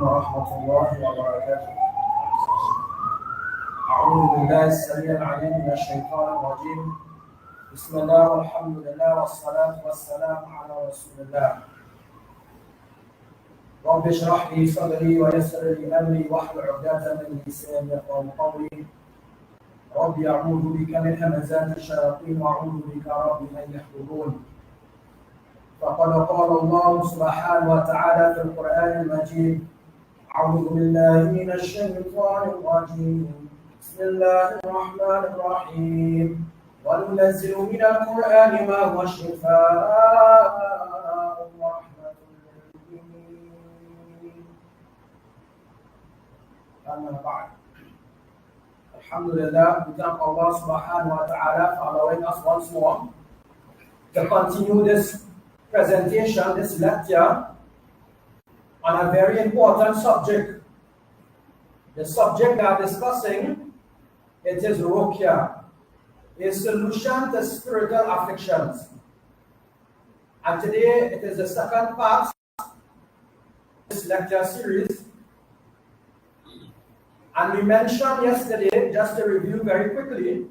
ورحمة الله وبركاته. أعوذ بالله السميع العليم من الشيطان الرجيم. بسم الله والحمد لله والصلاة والسلام على رسول الله. رب اشرح لي صدري ويسر لي أمري واحلل عقدة من لساني يفقهوا قولي. رب أعوذ بك من همزات الشياطين وأعوذ بك رب أن يحضرون. فقد قال الله سبحانه وتعالى في القرآن المجيد: أعوذ بالله من الشيطان الرجيم. بسم الله الرحمن الرحيم. وننزل من القرآن ما هو شفاء ورحمة للمؤمنين. أما بعد. Alhamdulillah, we thank Allah subhanahu wa ta'ala for allowing us once more to continue this presentation, this lecture on a very important subject. The subject we are discussing, it is Ruqya, a solution to spiritual afflictions. And today it is the second part of this lecture series. And we mentioned yesterday, just to review very quickly,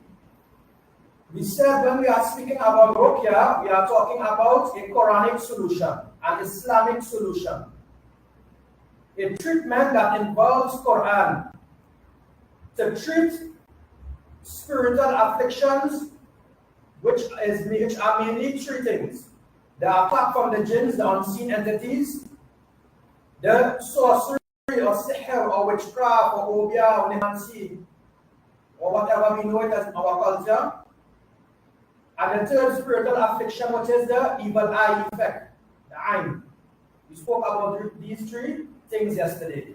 we said when we are speaking about Ruqya, we are talking about a Quranic solution, an Islamic solution. A treatment that involves Quran to treat spiritual afflictions, which are mainly three things: the attack from the jins, the unseen entities; the sorcery or sihr or witchcraft or obia or nemancy or whatever we know it as in our culture; and the third spiritual affliction, which is the evil eye effect, the ayn. We spoke about these three things yesterday.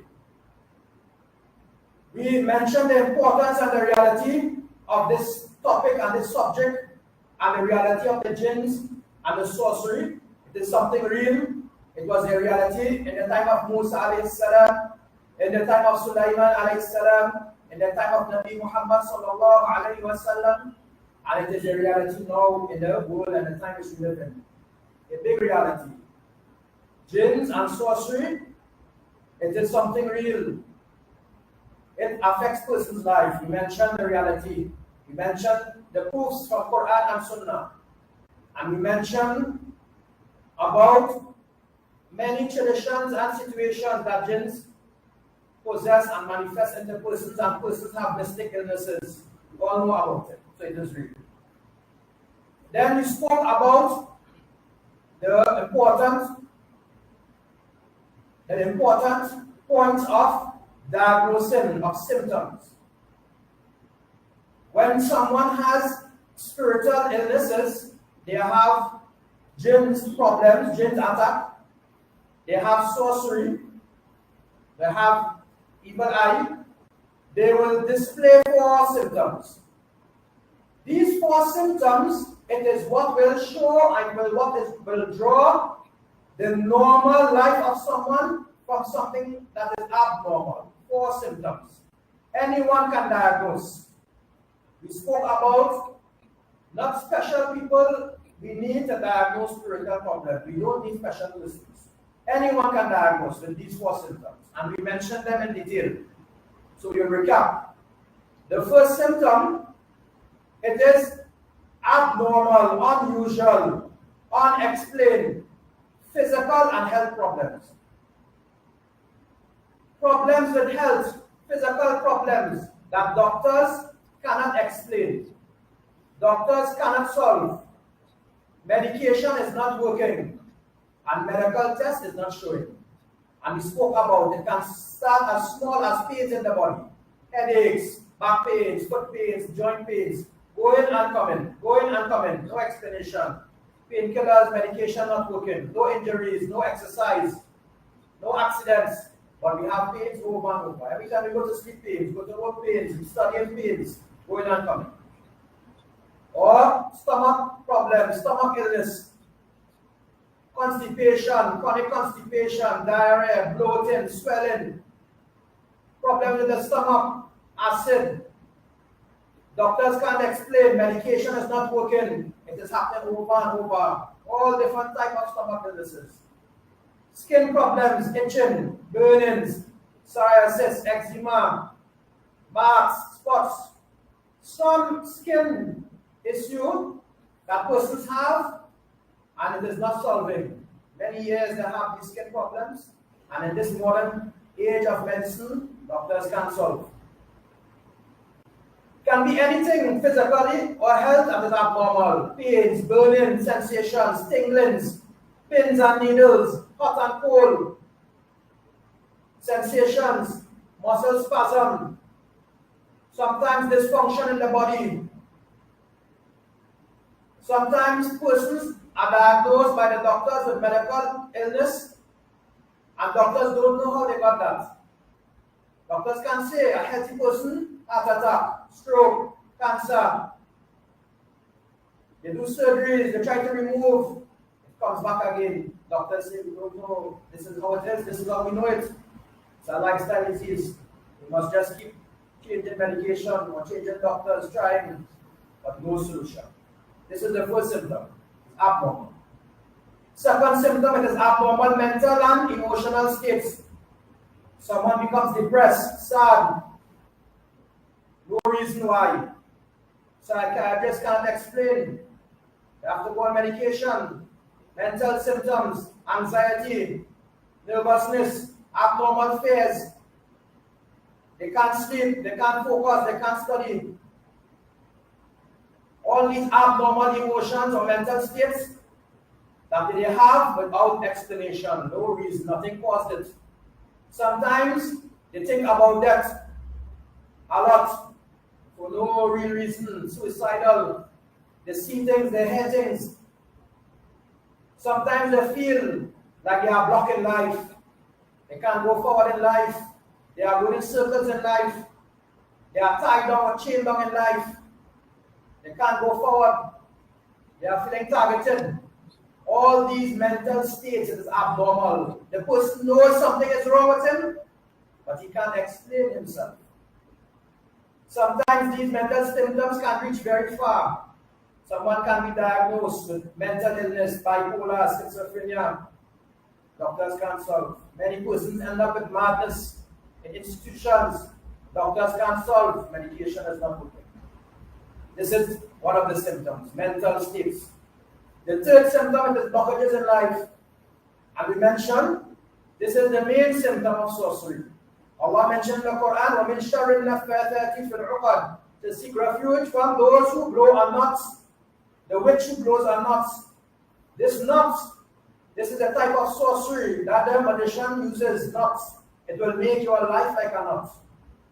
We mentioned the importance and the reality of this topic and this subject, and the reality of the jinns and the sorcery. It is something real. It was a reality in the time of Musa alayhi salam, in the time of Sulaiman alayhi salam, in the time of Nabi Muhammad sallallahu alayhi wa sallam, and it is a reality now in the world and the time which we live in. A big reality. Jinns and sorcery, it is something real. It affects person's life. We mentioned the reality. We mentioned the proofs from Quran and Sunnah. And we mentioned about many traditions and situations that jinns possess and manifest into persons, and persons have mystic illnesses. We all know about it, so it is real. Then we spoke about the important points of diagnosing of symptoms. When someone has spiritual illnesses, they have jinns problems, jinns attack, they have sorcery, they have evil eye, they will display 4 symptoms. These 4 symptoms, it is what will show and will draw the normal life of someone from something that is abnormal. 4 symptoms. Anyone can diagnose. We spoke about not special people. We need to diagnose spiritual problems. We don't need special persons. Anyone can diagnose with these 4 symptoms, and we mentioned them in detail. So we recap. The first symptom, it is abnormal, unusual, unexplained physical and health problems. Problems with health, physical problems that doctors cannot explain, doctors cannot solve. Medication is not working, and medical test is not showing. And we spoke about it can start as small as pains in the body, headaches, back pains, foot pains, joint pains, going and coming, no explanation. Painkillers, medication not working, no injuries, no exercise, no accidents. But we have pains over and over. Every time we go to sleep pains, go to work pains, we study pains, going and coming. Or stomach problems, stomach illness, constipation, chronic constipation, diarrhea, bloating, swelling, problems with the stomach, acid. Doctors can't explain, medication is not working, it is happening over and over. All different types of stomach illnesses. Skin problems, itching, burnings, psoriasis, eczema, marks, spots. Some skin issue that persons have and it is not solving. Many years they have these skin problems, and in this modern age of medicine, doctors can solve. Can be anything physically or health that is abnormal. Pains, burning sensations, tinglings, pins and needles, hot and cold, sensations, muscle spasm, sometimes dysfunction in the body. Sometimes persons are diagnosed by the doctors with medical illness, and doctors don't know how they got that. Doctors can say a healthy person, heart attack, stroke, cancer. They do surgeries, they try to remove, it comes back again. Doctors say, we don't know, this is how it is, this is how we know it. It's a lifestyle disease. We must just keep changing medication or changing doctors, trying, but no solution. This is the first symptom, it's abnormal. Second symptom, it is abnormal mental and emotional states. Someone becomes depressed, sad, no reason why. Psychiatrists can't explain. They have to go on medication. Mental symptoms, anxiety, nervousness, abnormal fears. They can't sleep, they can't focus, they can't study. All these abnormal emotions or mental states that they have without explanation, no reason, nothing caused it. Sometimes they think about death a lot for no real reason, suicidal. They see things, they hear things. Sometimes they feel like they are blocked in life. They can't go forward in life. They are going in circles in life. They are tied down or chained down in life. They can't go forward. They are feeling targeted. All these mental states is abnormal. The person knows something is wrong with him, but he can't explain himself. Sometimes these mental symptoms can reach very far. Someone can be diagnosed with mental illness, bipolar, schizophrenia. Doctors can't solve. Many persons end up with madness in institutions. Doctors can't solve. Medication is not working. This is one of the symptoms, mental states. The third symptom is blockages in life. And we mentioned, this is the main symptom of sorcery. Allah mentioned in the Quran, وَمِن شَرِّ النَّفَّاثَاتِ فِي الْعُقَدِ, to seek refuge from those who blow on knots, the witch who blows on knots. This knot, this is a type of sorcery that the magician uses knots. It will make your life like a knot.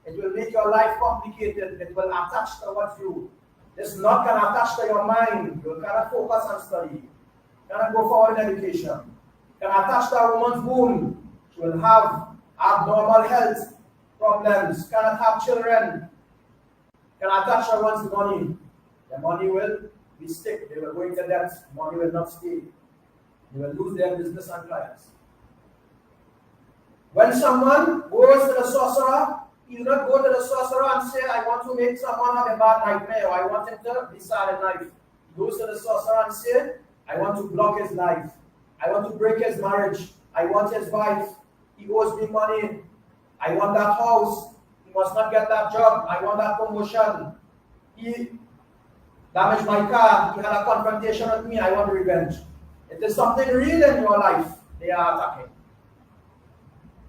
It will make your life complicated. It will attach towards you. This knot can attach to your mind. You cannot focus on study. You cannot go forward in education. Can attach to a woman's womb. She will have abnormal health problems. Cannot have children. Can attach to one's money. The money will be sick. They will go into debt. Money will not stay. They will lose their business and clients. When someone goes to the sorcerer, he will not go to the sorcerer and say, I want to make someone have a bad nightmare, or I want him to be sad at night. He goes to the sorcerer and say, I want to block his life. I want to break his marriage. I want his wife. He owes me money. I want that house. He must not get that job. I want that promotion. He damaged my car. He had a confrontation with me. I want revenge. It is something real in your life they are attacking.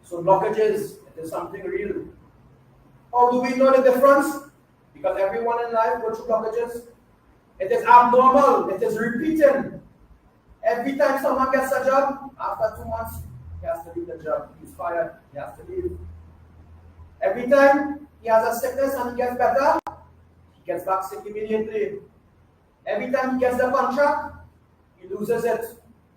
So blockages, it is something real. How do we know the difference? Because everyone in life goes through blockages. It is abnormal. It is repeating. Every time someone gets a job, after 2 months, he has to leave the job. He's fired. He has to leave. Every time he has a sickness and he gets better, he gets back sick immediately. Every time he gets the contract, he loses it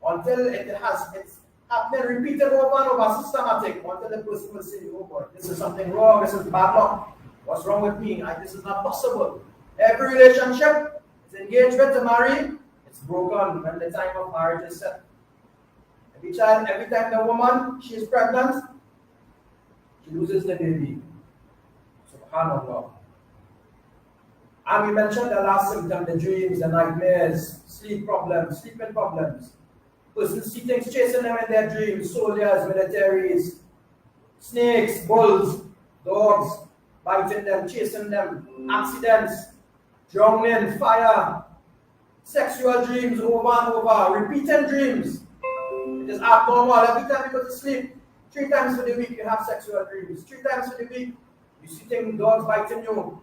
until it's happening repeated over and over, systematic, until the person will say, oh boy, this is something wrong, this is bad luck. What's wrong with me? This is not possible. Every relationship is engagement to marry, it's broken when the time of marriage is set. Every time the woman, she is pregnant, she loses the baby. Subhanallah. And we mentioned the last symptom, the dreams, the nightmares, sleeping problems. Person see things chasing them in their dreams, soldiers, militaries, snakes, bulls, dogs, biting them, chasing them, accidents, drowning, fire, sexual dreams over and over, repeating dreams. It is abnormal. Every time you go to sleep, 3 times for the week you have sexual dreams. 3 times for the week you see things, dogs biting you.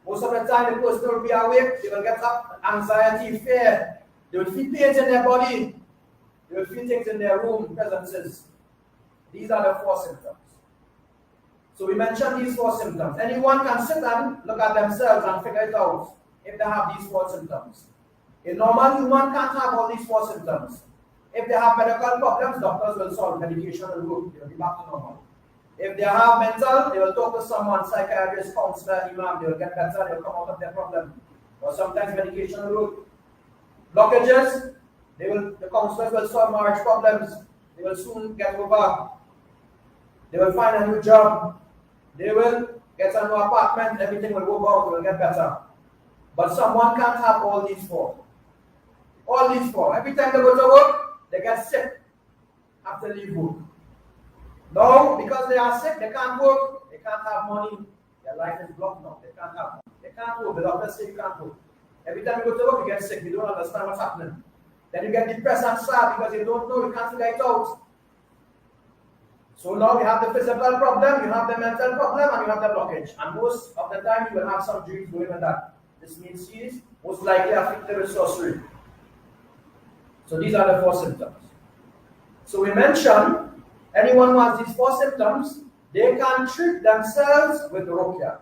Most of the time the person will be awake, they will get up, anxiety, fear. They will feel pains in their body. They will feel things in their room, presences. These are the 4 symptoms. So we mentioned these 4 symptoms. Anyone can sit and look at themselves and figure it out if they have these 4 symptoms. A normal human can't have all these 4 symptoms. If they have medical problems, doctors will solve, medication will work, they will be back to normal. If they have mental, they will talk to someone, psychiatrist, counselor, imam, they will get better, they will come out of their problem. Or sometimes medication will work. Blockages, the counselors will solve marriage problems, they will soon get over. They will find a new job, they will get a new apartment, everything will go out, they will get better. But someone can't have all these 4. All these 4. Every time they go to work, they get sick, have to leave work. Now, because they are sick, they can't work, they can't have money, their life is blocked now, they can't have money. They can't work, the doctor says you can't work. Every time you go to work, you get sick, you don't understand what's happening. Then you get depressed and sad because you don't know, you can't figure it out. So now we have the physical problem, you have the mental problem, and you have the blockage. And most of the time, you will have some dreams going on that. This means she is most likely afflicted with sorcery. So these are the 4 symptoms. So we mentioned, anyone who has these 4 symptoms, they can treat themselves with Ruqyah.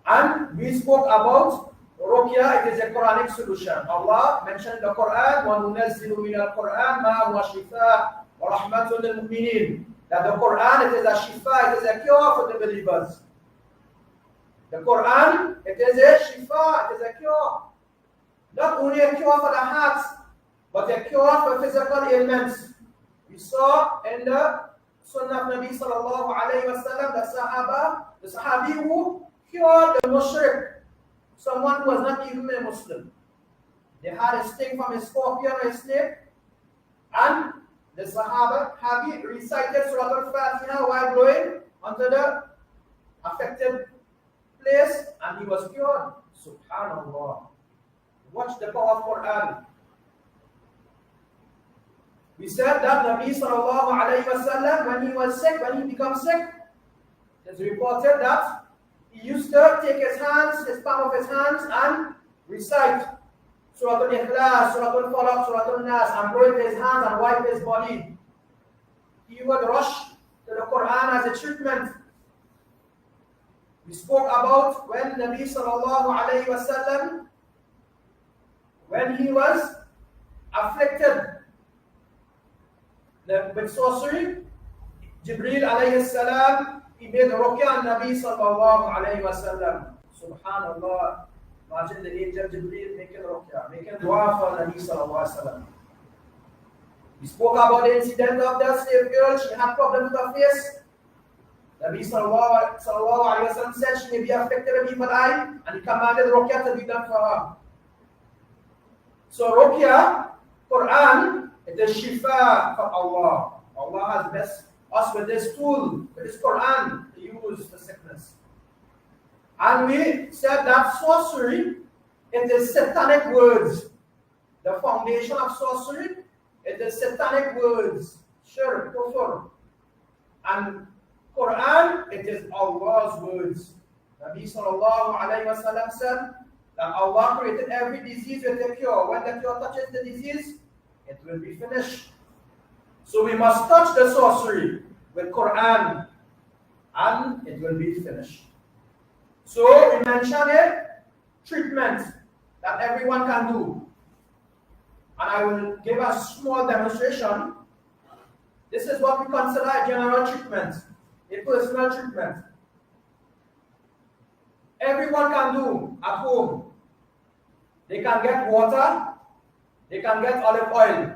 And we spoke about Ruqyah, it is a Quranic solution. Allah mentioned in the Quran, وَنُنَزِّلُ مِنَ الْقُرْآنِ مَا هُوَ شِفَاءٌ وَرَحْمَةٌ لِلْمُؤْمِنِينَ. That the Quran, it is a shifa, it is a cure for the believers. The Quran, it is a shifa, it is a cure. Not only a cure for the heart, but a cure for physical ailments. We saw in the Sunnah of Nabi sallallahu alayhi wa sallam, the Sahabi who cured the mushrik, someone who was not even a Muslim. They had a sting from a scorpion or a snake, and the Sahabi recited Surah Al-Fatiha while going onto the affected place, and he was cured. Subhanallah. Watch the power of Quran. We said that Nabi sallallahu alayhi wa sallam, when he was sick, when he became sick, it's reported that he used to take his hands, his palm of his hands, and recite Surah Al-Ikhlas, Surah Al-Falaq, Surah Al-Nas, and blow in his hands and wipe his body. He would rush to the Quran as a treatment. We spoke about when Nabi sallallahu alayhi wa sallam, when he was afflicted with sorcery, Jibreel alayhi salam, he made Ruqyah on Nabi sallallahu alayhi wa sallam. Subhanallah. Imagine the angel Jibreel making Ruqyah, making dua for Nabi sallallahu alayhi wa sallam. We spoke about the incident of the slave girl. She had problems with her face. Nabi sallallahu alayhi wa sallam said she may be affected with evil eye, and he commanded Ruqyah to be done for her. So Ruqyah, Quran, it is shifa from Allah. Allah has blessed us with this tool, with this Quran to use for sickness. And we said that sorcery, it is satanic words. The foundation of sorcery, it is satanic words. Shirk, kufr. And Quran, it is Allah's words. Nabi sallallahu alayhi wa sallam said that Allah created every disease with a cure. When the cure touches the disease, it will be finished. So we must touch the sorcery with Quran, and it will be finished. So we mentioned a treatment that everyone can do. And I will give a small demonstration. This is what we consider a general treatment, a personal treatment. Everyone can do at home. They can get water, they can get olive oil,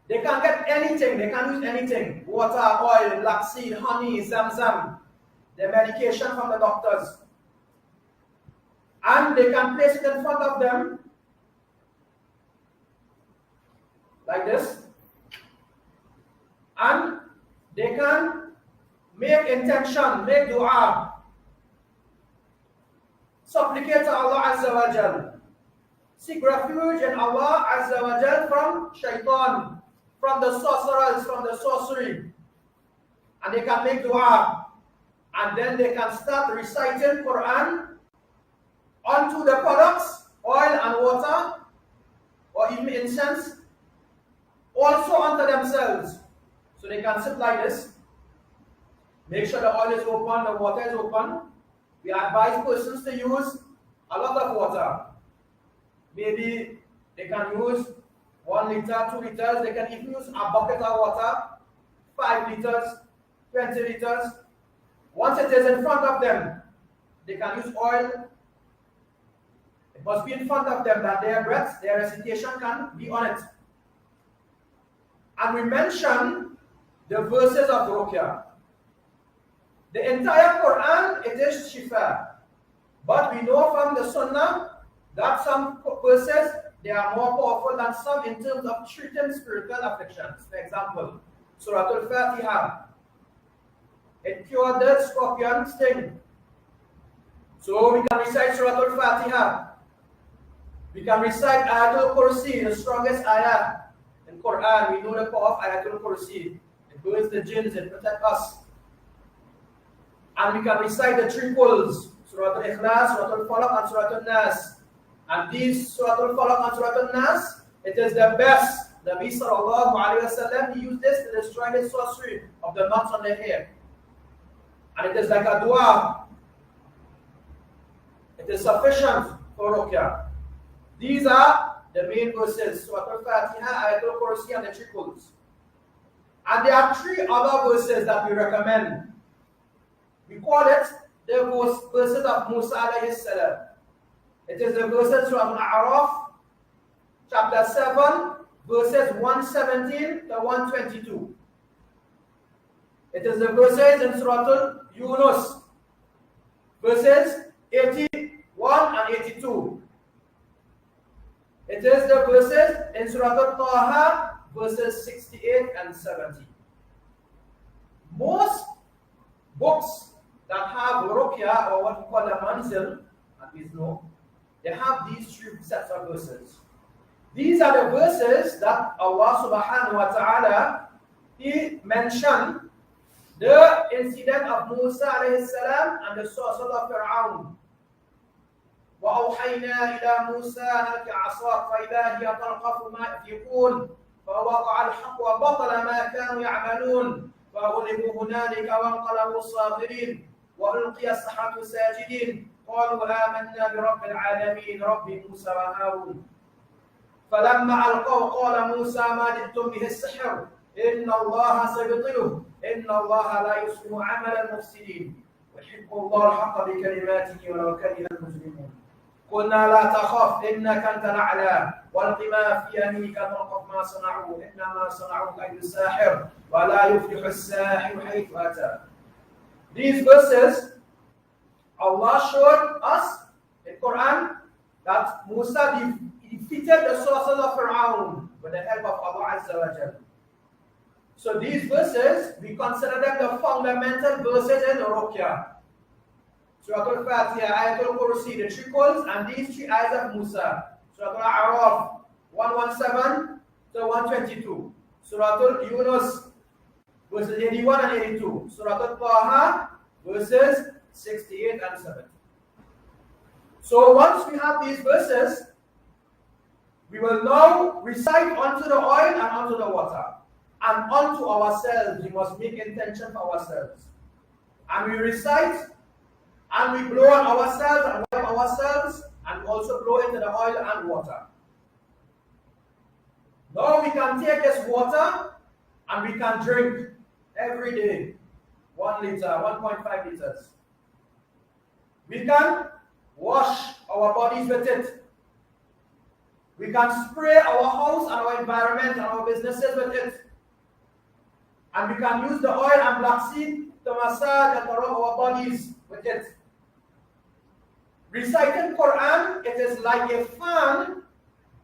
they can get anything, they can use anything. Water, oil, black seed, honey, zamzam, the medication from the doctors. And they can place it in front of them. like this, and they can make intention, make dua, supplicate to Allah Azza wa Jal, seek refuge in Allah Azza wa Jal from shaitan, from the sorcerers, from the sorcery, and they can make dua, and then they can start reciting Quran onto the products, oil and water, or even incense, also onto themselves. So they can sit like this. Make sure the oil is open, the water is open. We advise persons to use a lot of water. Maybe they can use 1 liter, 2 liters. They can even use a bucket of water, 5 liters, 20 liters. Once it is in front of them, they can use oil. It must be in front of them that their breath, their recitation can be on it. And we mention the verses of Ruqya. The entire Quran, it is shifa. But we know from the Sunnah that some verses, they are more powerful than some in terms of treating spiritual afflictions. For example, Surah Al-Fatiha. It cured the scorpion sting. So we can recite Surah Al-Fatiha. We can recite Ayatul Kursi, the strongest ayah in Quran. We know the power of Ayatul Kursi. It burns the jins, it protects us. And we can recite the triples, Surah Al-Ikhlas, Surah Al-Falaq, and Surah Al-Nas. And these Surah Al-Falaq and Surah Al-Nas, it is the best. The Nabi sallallahu alayhi wa sallam, he used this to destroy the sorcery of the knots on the hair. And it is like a dua. It is sufficient for Ruqya. These are the main verses, Surah Al-Fatiha, Ayatul Kursi, and the triples. And there are 3 other verses that we recommend. We call it the verses of Musa alayhi salam. It is the verses from Al-A'raf, chapter 7, verses 117 to 122. It is the verses in Surah Al-Yunus, verses 81 and 82. It is the verses in Surah Al-Taha, verses 68 and 70. Most books that have Ruqya, or what we call a manzil, at least know, they have these 3 sets of verses. These are the verses that Allah subhanahu wa ta'ala, He mentioned the incident of Musa alayhi salam and the sorcerer of Fir'aun. وَأَوْحَيْنَا إِلَى مُوسَى أَلْقِ عَصَاكَ فَإِذَا هِيَ تَلْقَفُ مَا يَأْفِكُونَ فَوَقَعَ الْحَقُّ وَبَطَلَ مَا كَانُوا يَعْمَلُونَ فَغُلِبُوا هُنَالِكَ وَانقَلَبُوا صَاغِرِينَ وَأُلْقِيَ السَّحَرَةُ سَاجِدِينَ قَالُوا آمَنَّا بِرَبِّ الْعَالَمِينَ رَبِّ مُوسَى وَهَارُونَ فَلَمَّا أَلْقَوْا قَالَ مُوسَى مَا جِئْتُمْ بِهِ السِّحْرُ إِنَّ اللَّهَ سَيُبْطِلُهُ إِنَّ اللَّهَ لَا يُصْلِحُ عَمَلَ الْمُفْسِدِينَ وَيُحِقُّ اللَّهُ الْحَقَّ بِكَلِمَاتِهِ وَلَوْ كَرِهَ الْمُجْرِمُونَ قُلْنَا لَا تَخَفْ إِنَّكَ أَنْتَ الْأَعْلَى وَأَلْقِ مَا فِي يَمِينِكَ تَلْقَفْ مَا صَنَعُوا إِنَّمَا صَنَعُوا كَيْدُ السَّاحِرِ وَلَا يُفْلِحُ السَّاحِرُ حَيْثُ أَتَى. These verses, Allah showed us in Quran that Musa defeated the sorcerers of Fir'aun with the help of Allah Azza wa Jalla. So these verses, we consider them the fundamental verses in Ruqya. Surah Al-Fatiha, Ayatul Kursi, the triples, and these 3 ayahs of Musa. Surah Al-A'raf, 117 to 122. Surah Al-Yunus, verses 81 and 82. Surah Al-Taha, verses 68 and 70. So once we have these verses, we will now recite onto the oil and onto the water. And onto ourselves, we must make intention for ourselves. And we recite, and we blow on ourselves and wipe ourselves, and also blow into the oil and water. Now we can take this water and we can drink every day 1 liter, 1.5 liters. We can wash our bodies with it. We can spray our house and our environment and our businesses with it. And we can use the oil and black seed to massage and to rub our bodies with it. Reciting Quran, it is like a fan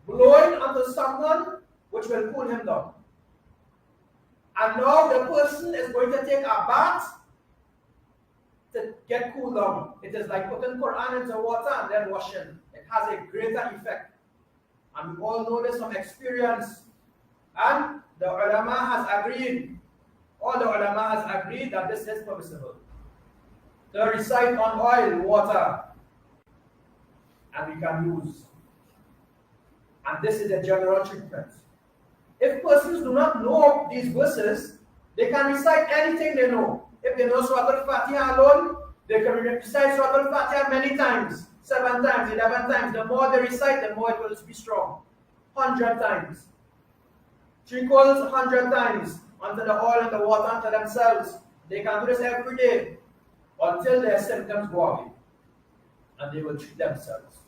blowing onto someone which will cool him down. And now the person is going to take a bath to get cooled down. It is like putting Quran into water and then washing. It has a greater effect. And we all know this from experience. And the ulama has agreed, all the ulama has agreed that this is permissible. To recite on oil, water, and we can use. And this is a general treatment. If persons do not know these verses, they can recite anything they know. If they know Surah Al-Fatiha alone, they can recite Surah Al-Fatiha many times, 7 times, 11 times. The more they recite, the more it will be strong. 100 times. 3 quarters, 100 times, until the oil and the water unto themselves. They can do this every day until their symptoms go away. And they will treat themselves.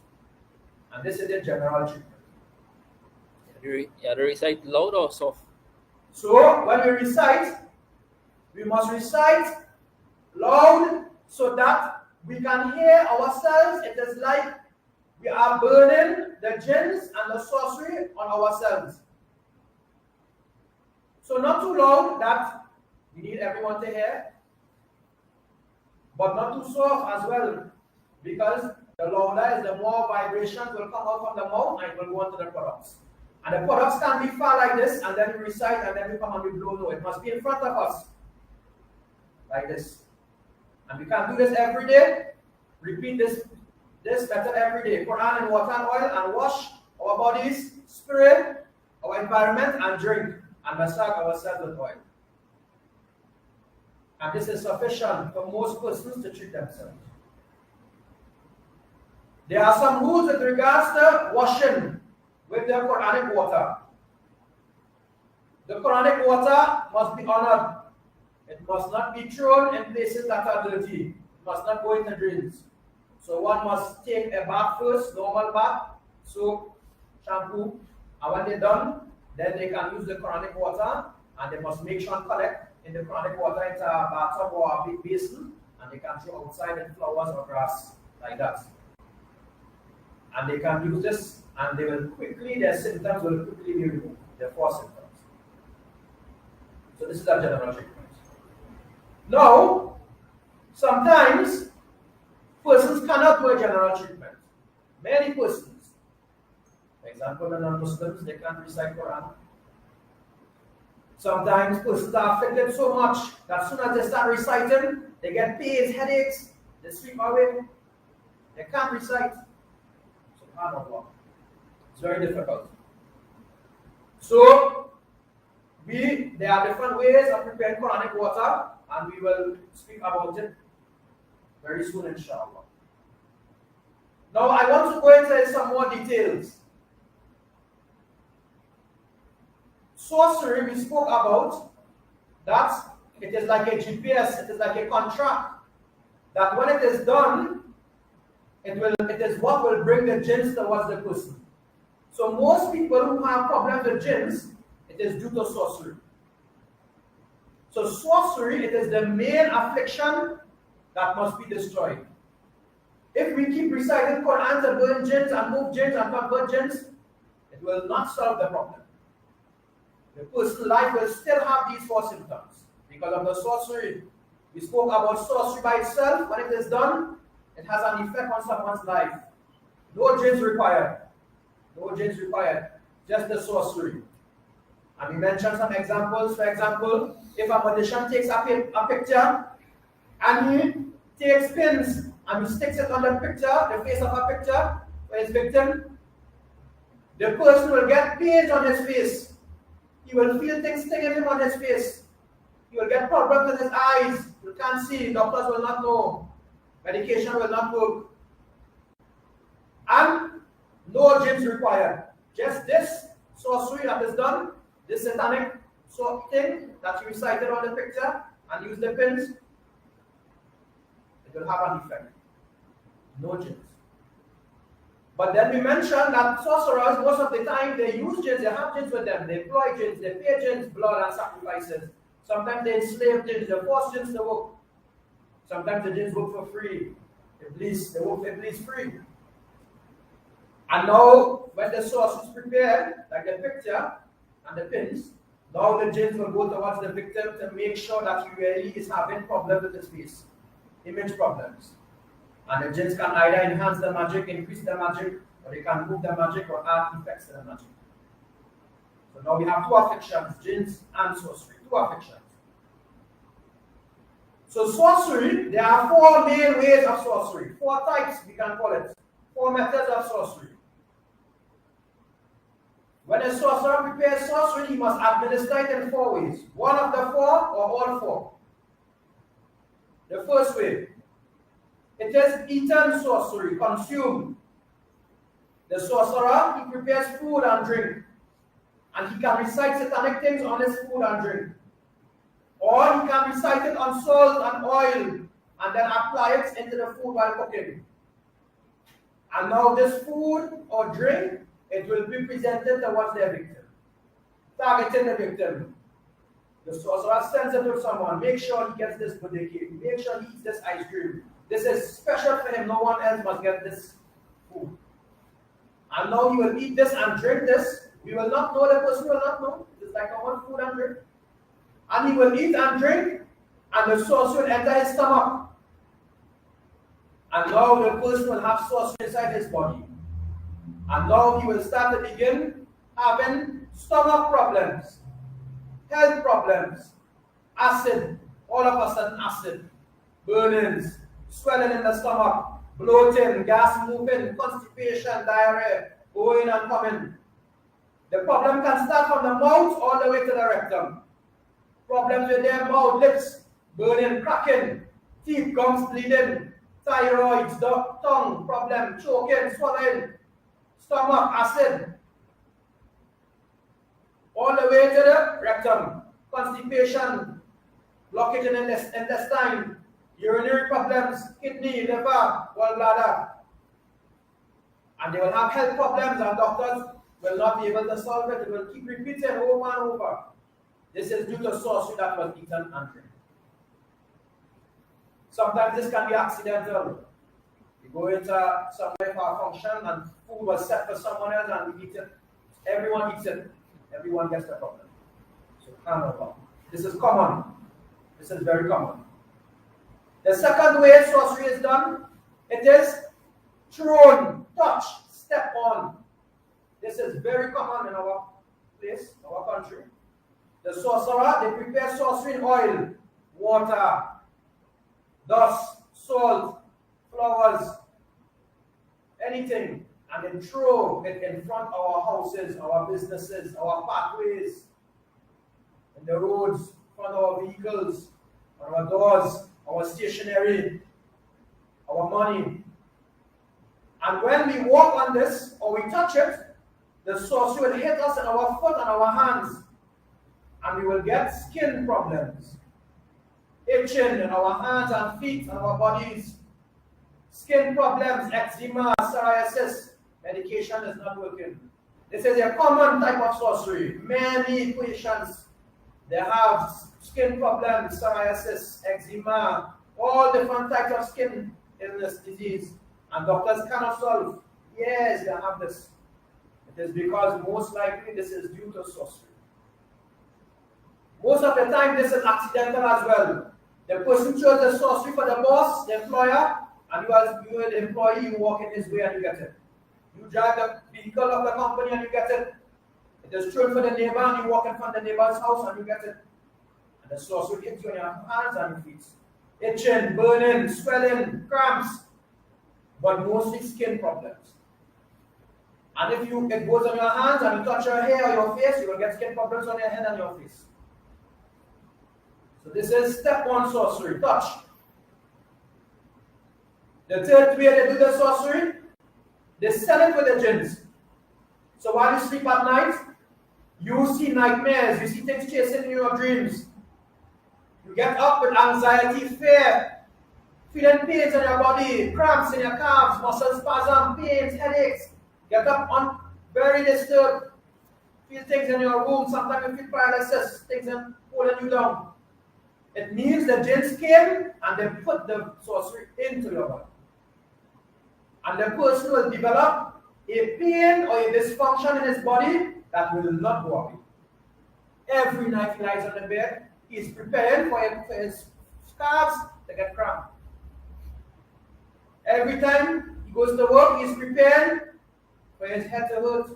And this is the general treatment. You have to recite loud or soft? So, when we recite, we must recite loud so that we can hear ourselves. It is like we are burning the jins and the sorcery on ourselves. So not too loud that we need everyone to hear, but not too soft as well, because the louder is, the more vibrations will come out from the mouth and it will go onto the products. And the products can be far like this, and then we recite, and then we come and we blow. No, it must be in front of us, like this. And we can do this every day. Repeat this method every day. Quran and water and oil, and wash our bodies, spirit, our environment, and drink, and massage ourselves with oil. And this is sufficient for most persons to treat themselves. There are some rules with regards to washing with the Quranic water. The Quranic water must be honored. It must not be thrown in places that are dirty. It must not go into drains. So one must take a bath first, normal bath, soap, shampoo, and when they're done, then they can use the Quranic water, and they must make sure and collect in the Quranic water into a bathtub or a big basin, and they can throw outside in flowers or grass, like that. And they can use this, and they will quickly, their symptoms will quickly be removed, their 4 symptoms. So this is our general treatment. Now, sometimes persons cannot do a general treatment. Many persons, for example, the non-Muslims, they can't recite Quran. Sometimes persons are afflicted so much that as soon as they start reciting, they get pains, headaches, they sleep away. They can't recite. SubhanAllah. It's very difficult. So, there are different ways of preparing Quranic water, and we will speak about it very soon, inshallah. Now, I want to go into some more details. Sorcery, we spoke about that it is like a GPS, it is like a contract, that when it is done, it is what will bring the jins towards the person. So most people who have problems with jins, it is due to sorcery. So sorcery, it is the main affliction that must be destroyed. If we keep reciting Quran to burn jins and move jins and convert jins, it will not solve the problem. The person's life will still have these 4 symptoms because of the sorcery. We spoke about sorcery by itself. When it is done, it has an effect on someone's life. No jins required. No jins required. Just the sorcery. And we mentioned some examples. For example, if a magician takes a picture and he takes pins and he sticks it on the picture, the face of a picture for his victim, the person will get pains on his face. He will feel things stinging him on his face. He will get problems with his eyes. You can't see. Doctors will not know. Medication will not work. And no jins required. Just this sorcery that is done, this satanic thing that you recited on the picture and use the pins, it will have an effect. No jins. But then we mentioned that sorcerers, most of the time, they use jins, they have jins with them, they employ jins, they pay jins blood and sacrifices. Sometimes they enslave jins, they force jins to work. Sometimes the jins work for free. They work for Iblis free. And now, when the source is prepared, like the picture, and the pins, now the jins will go towards the victim to make sure that he really is having problems with his face, image problems. And the jins can either enhance the magic, increase the magic, or they can move the magic or add effects to the magic. So now we have two afflictions, jins and sorcery, two afflictions. So sorcery, there are four main ways of sorcery, four types we can call it, four methods of sorcery. When a sorcerer prepares sorcery, he must administer it in four ways. One of the four or all four. The first way, it is eaten sorcery, consumed. The sorcerer, he prepares food and drink, and he can recite satanic things on his food and drink. Or he can recite it on salt and oil and then apply it into the food while cooking. And now this food or drink, it will be presented towards their victim, targeting the victim. The sorcerer sends it to someone, make sure he gets this birthday cake, make sure he eats this ice cream. This is special for him, no one else must get this food. And now he will eat this and drink this. We will not know, the person will not know. It's like common food and drink. And he will eat and drink, and the sorcery will enter his stomach. And now the person will have sorcery inside his body. And now he will start to begin having stomach problems, health problems, acid, all of a sudden acid, burnings, swelling in the stomach, bloating, gas moving, constipation, diarrhea, going and coming. The problem can start from the mouth all the way to the rectum. Problems with their mouth, lips, burning, cracking, teeth, gums bleeding, thyroid, tongue problem, choking, swallowing, stomach, acid, all the way to the rectum, constipation, blockage in the intestine, urinary problems, kidney, liver, gallbladder. And they will have health problems, and doctors will not be able to solve it. They will keep repeating over and over. This is due to sorcery that was eaten and drank. Sometimes this can be accidental. You go into somewhere for a function and food was set for someone else and we eat it. Everyone eats it. Everyone gets the problem. So this is common. This is very common. The second way sorcery is done, it is thrown, touched, step on. This is very common in our place, our country. The sorcerer, they prepare sorcery in oil, water, dust, salt, flowers, anything, and then throw it in front of our houses, our businesses, our pathways, in the roads, in front of our vehicles, on our doors, our stationery, our money. And when we walk on this or we touch it, the sorcery will hit us in our foot and our hands, and we will get skin problems, itching in our hands and feet and our bodies, skin problems, eczema, psoriasis. Medication is not working. This is a common type of sorcery. Many patients, they have skin problems, psoriasis, eczema, all different types of skin illness, disease, and doctors cannot solve. Yes, they have this. It is because most likely this is due to sorcery. Most of the time this is accidental as well. The person chose the sorcery for the boss, the employer, and you as the employee, you walk in his way and you get it. You drive the vehicle of the company and you get it. It is true for the neighbor and you walk in front of the neighbor's house and you get it. And the sorcery hits you on your hands and your feet. Itching, burning, swelling, cramps, but mostly skin problems. And if it goes on your hands and you touch your hair or your face, you will get skin problems on your head and your face. So this is step one sorcery, touch. The third way they do the sorcery, they sell it with the jins. So while you sleep at night, you see nightmares, you see things chasing you in your dreams. You get up with anxiety, fear, feeling pains in your body, cramps in your calves, muscle spasm, pains, headaches. Get up on very disturbed, feel things in your room, sometimes you feel paralysis, things holding you down. It means the jinns came and they put the sorcery into your body. And the person will develop a pain or a dysfunction in his body that will not go away. Every night he lies on the bed, he's preparing for his calves to get cramped. Every time he goes to work, he's preparing for his head to hurt,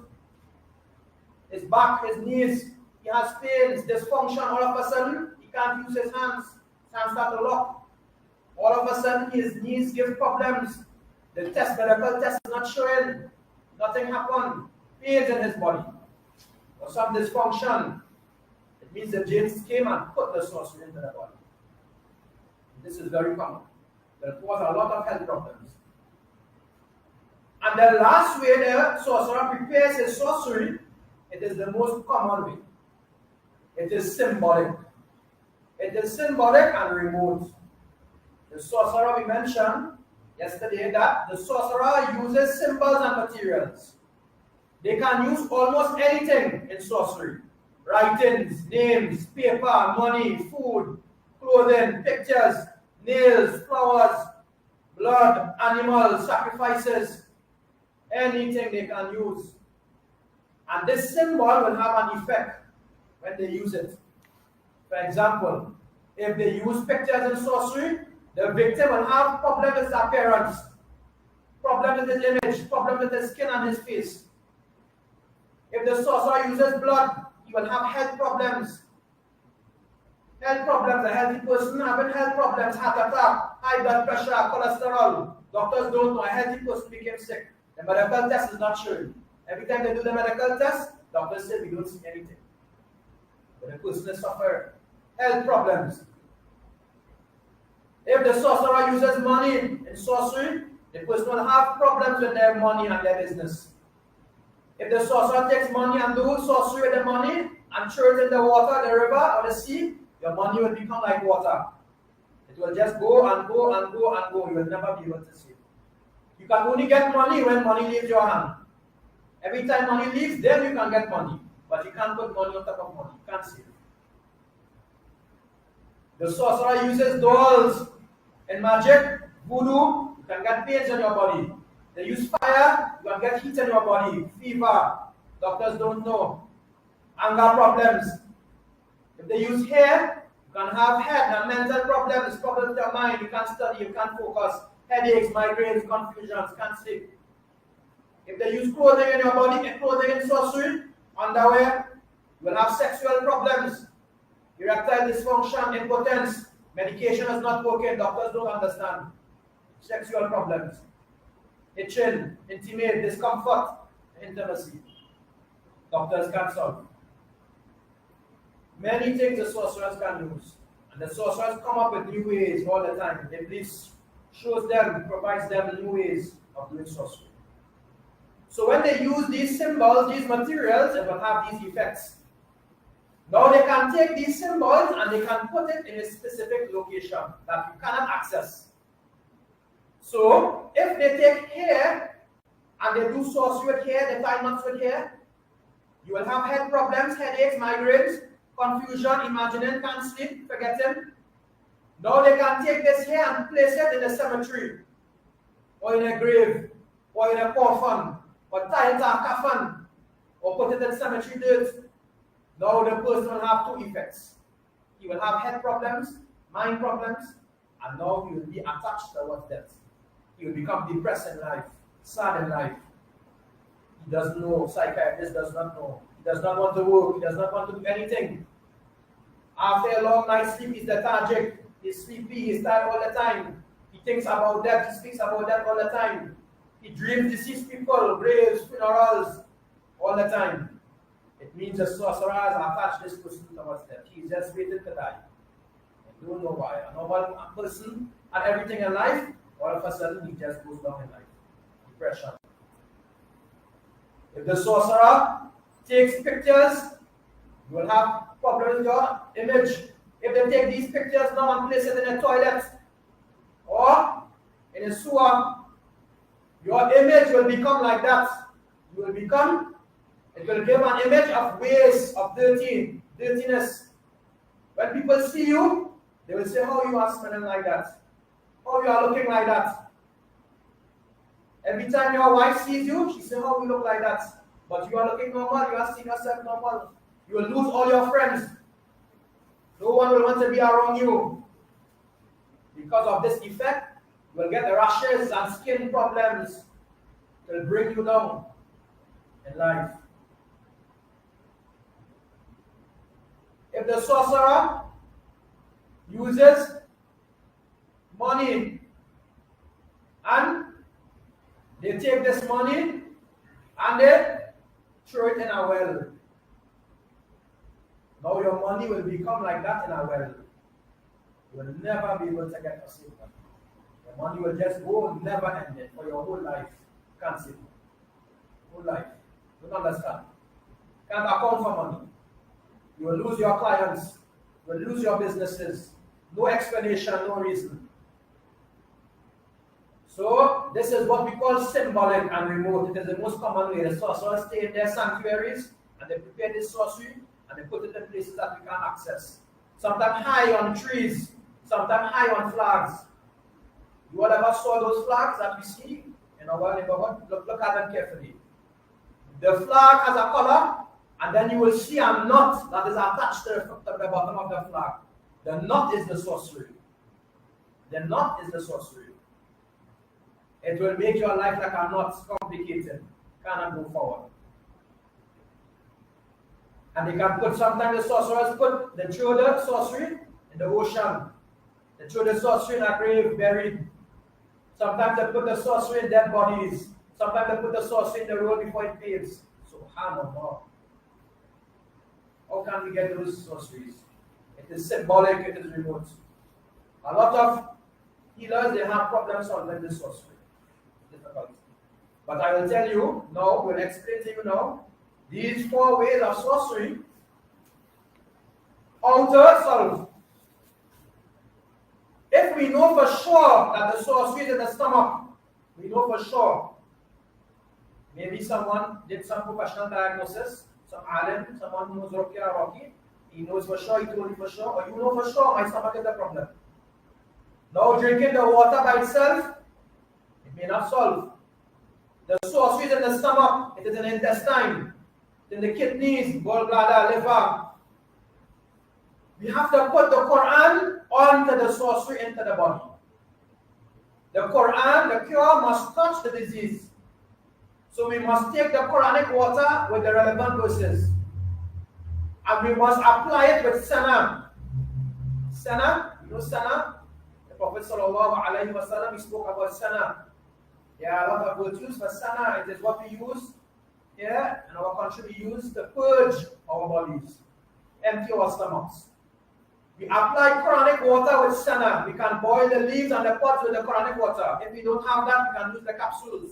his back, his knees. He has pains, dysfunction. All of a sudden, he can't use his hands. His hands start to lock. All of a sudden, his knees give problems. The medical test is not showing. Nothing happened. Pains in his body. Or some dysfunction. It means the jins came and put the sorcery into the body. This is very common. There cause a lot of health problems. And the last way the sorcerer prepares his sorcery, it is the most common way. It is symbolic. It is symbolic and remote. The sorcerer we mentioned yesterday that the sorcerer uses symbols and materials. They can use almost anything in sorcery. Writings, names, paper, money, food, clothing, pictures, nails, flowers, blood, animals, sacrifices, anything they can use. And this symbol will have an effect when they use it. For example, if they use pictures in sorcery, the victim will have problems with his appearance, problems with his image, problems with his skin and his face. If the sorcerer uses blood, he will have health problems. Health problems, a healthy person having health problems, heart attack, high blood pressure, cholesterol. Doctors don't know, a healthy person became sick. The medical test is not showing. Every time they do the medical test, doctors say we don't see anything. But the person is suffering health problems. If the sorcerer uses money in sorcery, the person will have problems with their money and their business. If the sorcerer takes money and do sorcery with the money and throw it in the water, the river, or the sea, your money will become like water. It will just go and go and go and go. You will never be able to save. You can only get money when money leaves your hand. Every time money leaves, then you can get money. But you can't put money on top of money. You can't save. The sorcerer uses dolls in magic, voodoo. You can get pains in your body. They use fire, you can get heat in your body, fever. Doctors don't know. Anger problems. If they use hair, you can have head and mental problems, problems with your mind. You can't study, you can't focus. Headaches, migraines, confusions, can't sleep. If they use clothing in your body, clothing in sorcery, underwear, you will have sexual problems, erectile dysfunction, impotence, medication is not working, doctors don't understand. Sexual problems, itching, intimate, discomfort, intimacy. Doctors can't solve. Many things the sorcerers can use. And the sorcerers come up with new ways all the time. Iblis shows them, provides them new ways of doing sorcery. So when they use these symbols, these materials, it will have these effects. Now they can take these symbols and they can put it in a specific location that you cannot access. So if they take hair and they do sorcery with hair, they tie knots with hair, you will have head problems, headaches, migraines, confusion, imagining, can't sleep, forgetting. Now they can take this hair and place it in a cemetery, or in a grave, or in a coffin, or tie it to a coffin, or put it in cemetery dirt. Now the person will have two effects. He will have head problems, mind problems, and now he will be attached towards death. He will become depressed in life, sad in life. He doesn't know, psychiatrist does not know. He does not want to work, he does not want to do anything. After a long night's sleep, he's lethargic, he's sleepy, he's tired all the time. He thinks about death, he speaks about death all the time. He dreams deceased people, graves, funerals, all the time. It means the sorcerer has attached this person towards death. He's just waiting to die. I don't know why. A normal person had everything in life, all of a sudden he just goes down in life. Depression. If the sorcerer takes pictures, you will have problems with your image. If they take these pictures now and place it in a toilet or in a sewer, your image will become like that. You will become, it will give an image of waste, of dirtiness. When people see you, they will say, how you are smelling like that? How you are looking like that? Every time your wife sees you, she says, how you look like that? But you are looking normal, you are seeing yourself normal. You will lose all your friends. No one will want to be around you. Because of this effect, you will get rashes and skin problems. It will bring you down in life. If the sorcerer uses money and they take this money and they throw it in a well. Now your money will become like that in a well. You will never be able to get a safe money. Your money will just go never ended for your whole life. Can't save it. Whole life. Don't understand. Can't account for money. You will lose your clients. You will lose your businesses. No explanation, no reason. So this is what we call symbolic and remote. It is the most common way. The sorcerers stay in their sanctuaries and they prepare this sorcery and they put it in places that we can't access. Sometimes high on trees, sometimes high on flags. You all ever saw those flags that we see in our neighborhood? Look at them carefully. The flag has a color, and then you will see a knot that is attached to the bottom of the flag. The knot is the sorcery. The knot is the sorcery. It will make your life like a knot, complicated. Cannot go forward. And they can put, sometimes the sorcerers put, they throw the sorcery in the ocean. They throw the sorcery in a grave, buried. Sometimes they put the sorcery in dead bodies. Sometimes they put the sorcery in the road before it paves. Subhanallah. How can we get those sorceries? It is symbolic, it is remote. A lot of healers, they have problems solving this sorcery. Difficult. But I will tell you now, we'll explain to you now, these 4 ways of sorcery, how to solve. If we know for sure that the sorcery is in the stomach, we know for sure. Maybe someone did some professional diagnosis, some alim, someone who knows Ruqya or Raaqi, he knows for sure, he told you for sure, or you know for sure my stomach is the problem. Now drinking the water by itself, it may not solve. The sorcery is in the stomach, it is in the intestine, in the kidneys, gallbladder, liver. We have to put the Quran onto the sorcery into the body. The Quran, the cure must touch the disease. So we must take the Quranic water with the relevant verses. And we must apply it with sana. Sana, you know sana? The Prophet ﷺ, he spoke about sana. There are a lot of virtues for sana. It is what we use here in our country. We use to purge our bodies, empty our stomachs. We apply Quranic water with sana. We can boil the leaves and the pods with the Quranic water. If we don't have that, we can use the capsules.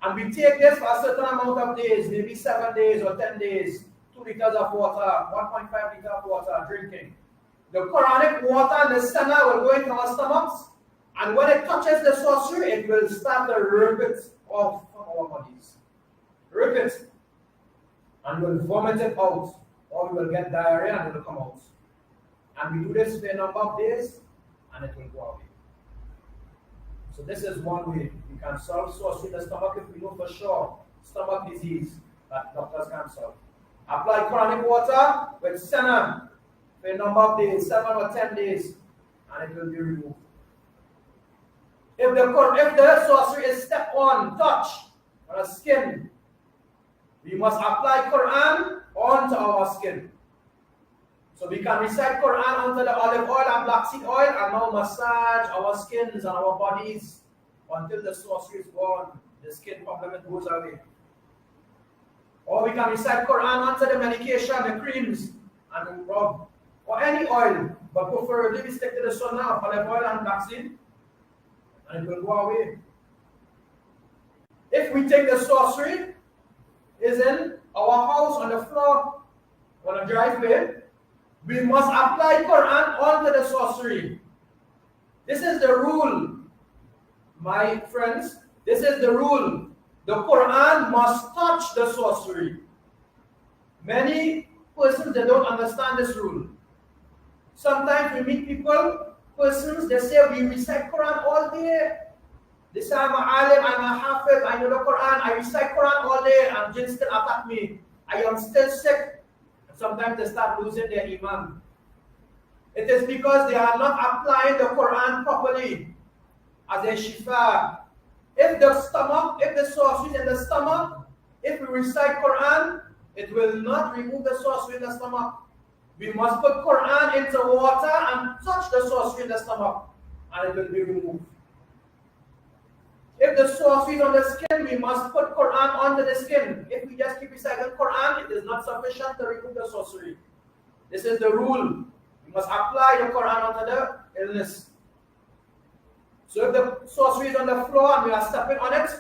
And we take this for a certain amount of days, maybe 7 days or 10 days, 2 liters of water, 1.5 liters of water, drinking. The Quranic water and the sana will go into our stomachs, and when it touches the sorcery, it will start to rip it off from our bodies. Rip it. And we'll vomit it out, or we will get diarrhea and it will come out. And we do this for a number of days, and it will go away. So this is one way we can solve sorcery in the stomach if we know for sure stomach disease that doctors can solve. Apply Quranic water with sana for a number of days, 7 or 10 days, and it will be removed. If the sorcery is step on, touch, on a skin, we must apply Quran onto our skin. So we can recite Quran onto the olive oil and black seed oil and now massage our skins and our bodies until the sorcery is gone, the skin problem goes away. Or we can recite Quran onto the medication, the creams, and rub, or any oil, but preferably we stick to the sunnah of olive oil and black seed, and it will go away. If we take the sorcery, is in our house on the floor, on a driveway, we must apply Quran onto the sorcery. This is the rule, my friends. This is the rule. The Quran must touch the sorcery. Many persons, they don't understand this rule. Sometimes we meet people, persons, they say we recite Quran all day. They say I'm a alim, I'm a hafiz, I know the Quran, I recite Quran all day and jinn still attack me. I am still sick. Sometimes they start losing their iman. It is because they are not applying the Quran properly as a shifa. If the sorcery is in the stomach, if we recite Quran, it will not remove the sorcery in the stomach. We must put Quran into water and touch the sorcery in the stomach, and it will be removed. If the sorcery is on the skin, we must put Quran onto the skin. If we just keep reciting Quran, it is not sufficient to remove the sorcery. This is the rule. We must apply the Quran onto the illness. So if the sorcery is on the floor and we are stepping on it,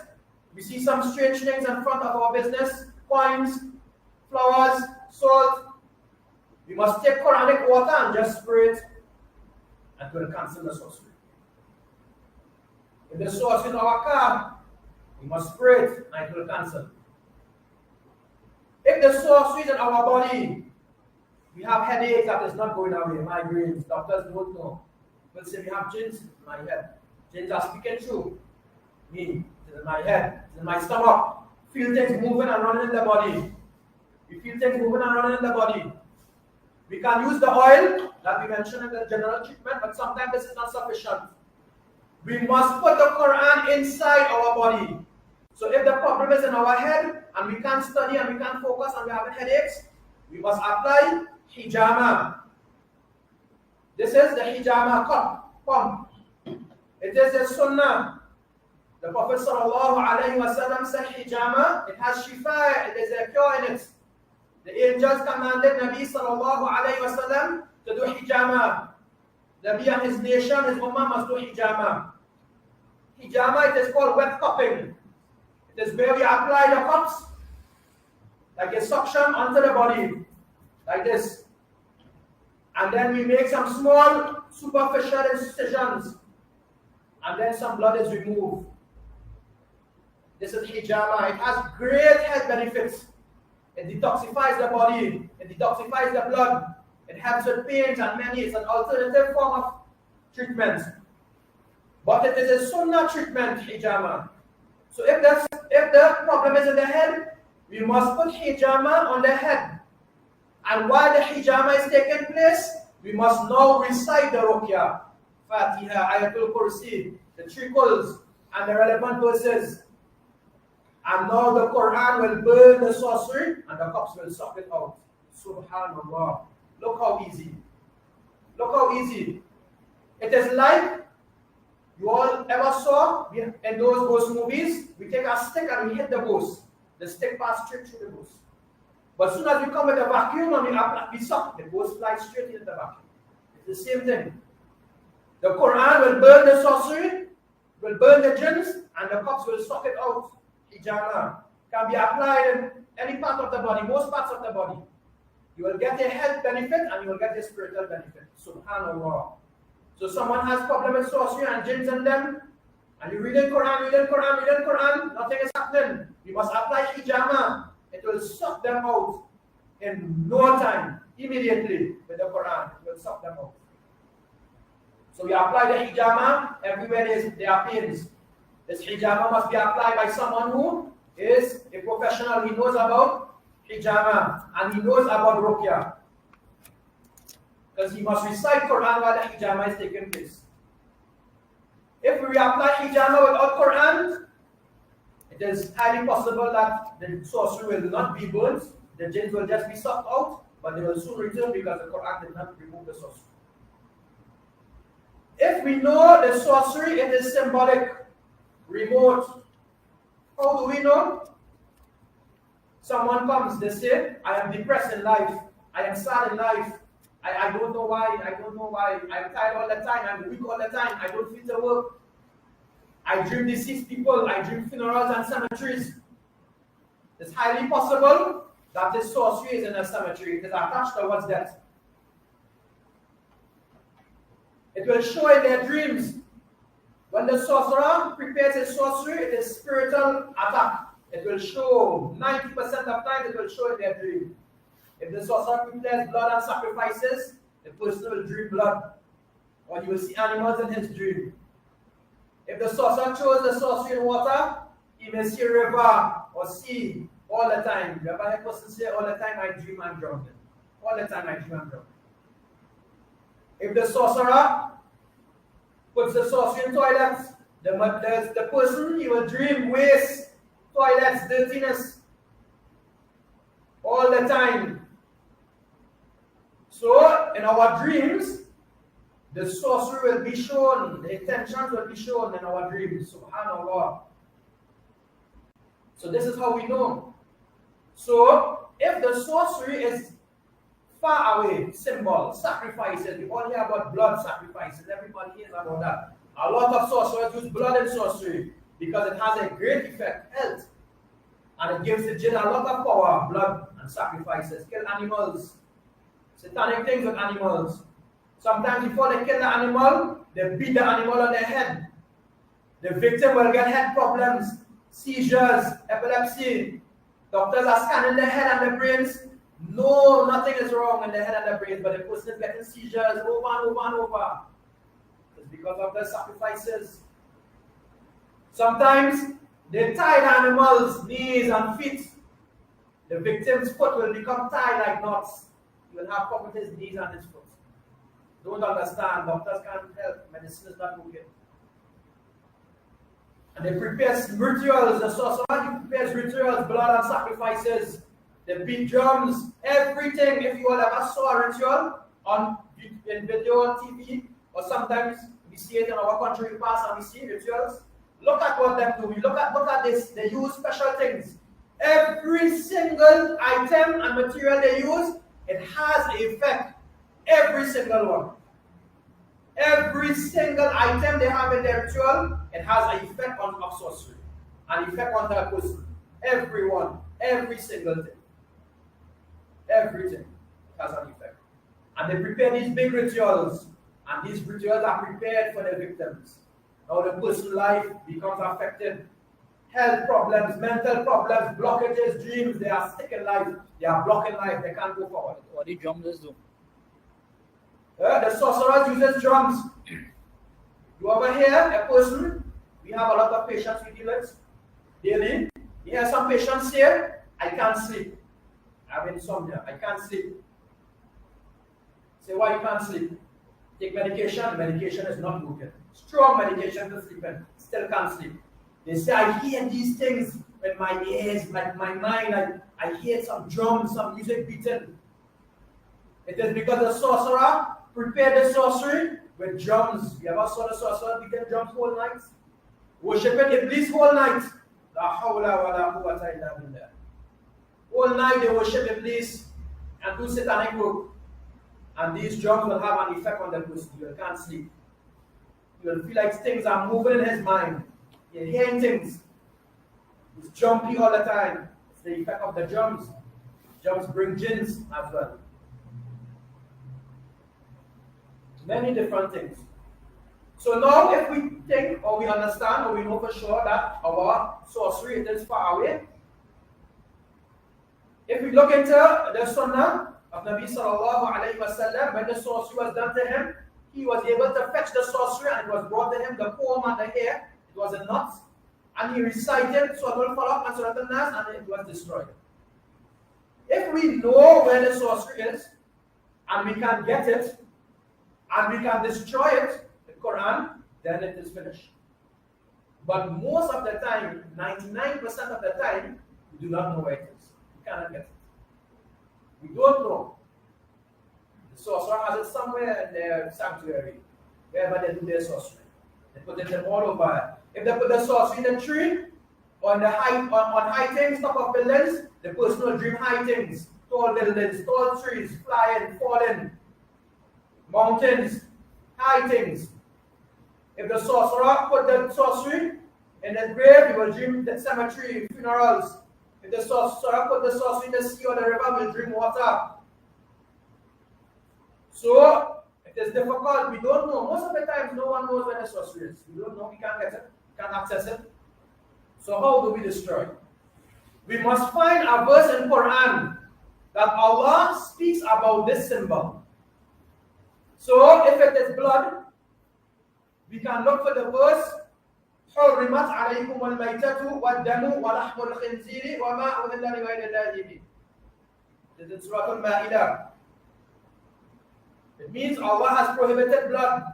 we see some strange things in front of our business, coins, flowers, salt. We must take Quranic water and just spray it, and it will cancel the sorcery. If the sorcery is in our car, we must spray it and it will cancel. If the sorcery is in our body, we have headache that is not going away, migraines, doctors don't know. We'll say we have jins in my head. Jins are speaking through me. It's in my head, it's in my stomach. Feel things moving and running in the body. We feel things moving and running in the body. We can use the oil that we mentioned in the general treatment, but sometimes this is not sufficient. We must put the Quran inside our body. So if the problem is in our head and we can't study and we can't focus and we're having headaches, we must apply hijama. This is the hijama pump. It is a sunnah. The Prophet ﷺ said hijama, it has shifa, it is a cure in it. The angels commanded Nabi ﷺ to do hijama. Nabi and his nation, his ummah must do hijama. Hijama, it is called wet cupping. It is where we apply the cups like a suction onto the body, like this. And then we make some small superficial incisions, and then some blood is removed. This is hijama. It has great health benefits. It detoxifies the body, it detoxifies the blood, it helps with pains and many. It's an alternative form of treatment. But it is a sunnah treatment, hijama. So if the problem is in the head, we must put hijama on the head. And while the hijama is taking place, we must now recite the Ruqyah, Fatiha, Ayatul Kursi, the triples, and the relevant verses. And now the Quran will burn the sorcery and the cups will suck it out. Subhanallah. Look how easy. Look how easy. It is like you all ever saw in those ghost movies. We take a stick and we hit the ghost. The stick passes straight through the ghost. But as soon as we come with a vacuum and we suck, the ghost flies straight into the vacuum. It's the same thing. The Quran will burn the sorcery, will burn the jins, and the cups will suck it out. Hijama can be applied in any part of the body, most parts of the body. You will get a health benefit and you will get a spiritual benefit. Subhanallah. So someone has problem with sorcery and jinns in them, and you reading Quran, nothing is happening. You must apply hijama. It will suck them out in no time, immediately with the Quran. It will suck them out. So we apply the hijama everywhere there are pains. This hijama must be applied by someone who is a professional. He knows about hijama and he knows about Ruqyah. Because he must recite Quran while the hijama is taking place. If we apply hijama without Quran, it is highly possible that the sorcery will not be burnt. The jinns will just be sucked out, but they will soon return because the Quran did not remove the sorcery. If we know the sorcery, it is symbolic, remote. How do we know? Someone comes, they say, I am depressed in life, I am sad in life, I don't know why, I'm tired all the time, I'm weak all the time, I don't feel to work. I dream deceased people, I dream funerals and cemeteries. It's highly possible that this sorcery is in a cemetery, it is attached towards death. It will show in their dreams. When the sorcerer prepares his sorcery, it is spiritual attack. It will show, 90% of time it will show in their dream. If the sorcerer prepares blood and sacrifices, the person will dream blood. Or you will see animals in his dream. If the sorcerer chose the sorcery in water, he may see a river or sea all the time. You ever heard a person say all the time, I dream I'm drowning? All the time I dream I'm drunk. If the sorcerer puts the sorcery in toilets, the person, he will dream waste, toilets, dirtiness, all the time. So, in our dreams, the sorcery will be shown, the intentions will be shown in our dreams. Subhanallah. So this is how we know. So, if the sorcery is far away, symbol, sacrifices, we all hear about blood sacrifices, everybody hears about that. A lot of sorcerers use blood in sorcery because it has a great effect, health. And it gives the jinn a lot of power, blood and sacrifices, kill animals, satanic things with animals. Sometimes before they kill the animal, they beat the animal on their head. The victim will get head problems, seizures, epilepsy. Doctors are scanning the head and the brains. No, nothing is wrong in the head and the brains, but the person is getting seizures over and over and over. It's because of the sacrifices. Sometimes they tie the animals' knees and feet. The victim's foot will become tied like knots. He will have problem with his knees and his foot. Don't understand. Doctors can't help. Medicine is not working. And they prepare rituals. The sorcerer prepares rituals, blood and sacrifices. They beat drums, everything. If you all ever saw a ritual in video on TV, or sometimes we see it in our country, we pass and we see rituals. Look at what them do. Look at this. They use special things. Every single item and material they use, it has an effect. Every single one. Every single item they have in their ritual, it has an effect on sorcery. An effect on that person. Everyone. Every single thing. Everything has an effect. And they prepare these big rituals. And these rituals are prepared for the victims. Now the person's life becomes affected. Health problems, mental problems, blockages, dreams, they are stuck in life. They are blocking life. They can't go forward. What do drums do? The sorcerer uses drums. You ever hear a person? We have a lot of patients we deal with daily. You hear some patients say, I can't sleep. I have insomnia. I can't sleep. Say, why you can't sleep? Take medication. Medication is not working. Strong medication to sleep in. Still can't sleep. They say, I hear these things with my ears, like my mind. I hear some drums, some music beating. It is because the sorcerer prepared the sorcery with drums. You ever saw the sorcerer beating drums whole night? Worshipping Iblis whole night. La hawla wa la quwwata illa billah. All night they worship Iblis and do satanic work. And these drums will have an effect on the person. You can't sleep. You will feel like things are moving in his mind. You're hearing things. He's jumpy all the time. It's the effect of the drums. Drums bring jins as well. Many different things. So now if we think or we understand or we know for sure that our sorcery is far away, if we look into the sunnah of Nabi sallallahu alayhi wa sallam, when the sorcery was done to him, he was able to fetch the sorcery and it was brought to him, the comb and the hair, it was a knot, and he recited Surah Al-Falaq and Surah Al-Nas and it was destroyed. If we know where the sorcery is, and we can get it, and we can destroy it, the Quran, then it is finished. But most of the time, 99% of the time, we do not know where it is. We cannot get it. We don't know. The sorcerer has it somewhere in their sanctuary, wherever they do their sorcery. They put it all over. If they put the sorcery in the tree, or in the on high things, top of buildings, the person will dream high things, tall buildings, tall trees, flying, falling, mountains, high things. If the sorcerer put the sorcery in the grave, he will dream the cemetery, funerals. If the sorcerer put the sorcery in the sea or the river, he will dream water. So, it is difficult. We don't know. Most of the times, no one knows where the sorcery is. We don't know. We can't get it. We can't access it. So, how do we destroy it? We must find a verse in Quran that Allah speaks about this symbol. So, if it is blood, we can look for the verse حرمت عليكم الميتة والدم ولحم الخنزير وما أهل لغير الله به. This is Surah Al-Ma'idah. It means Allah has prohibited blood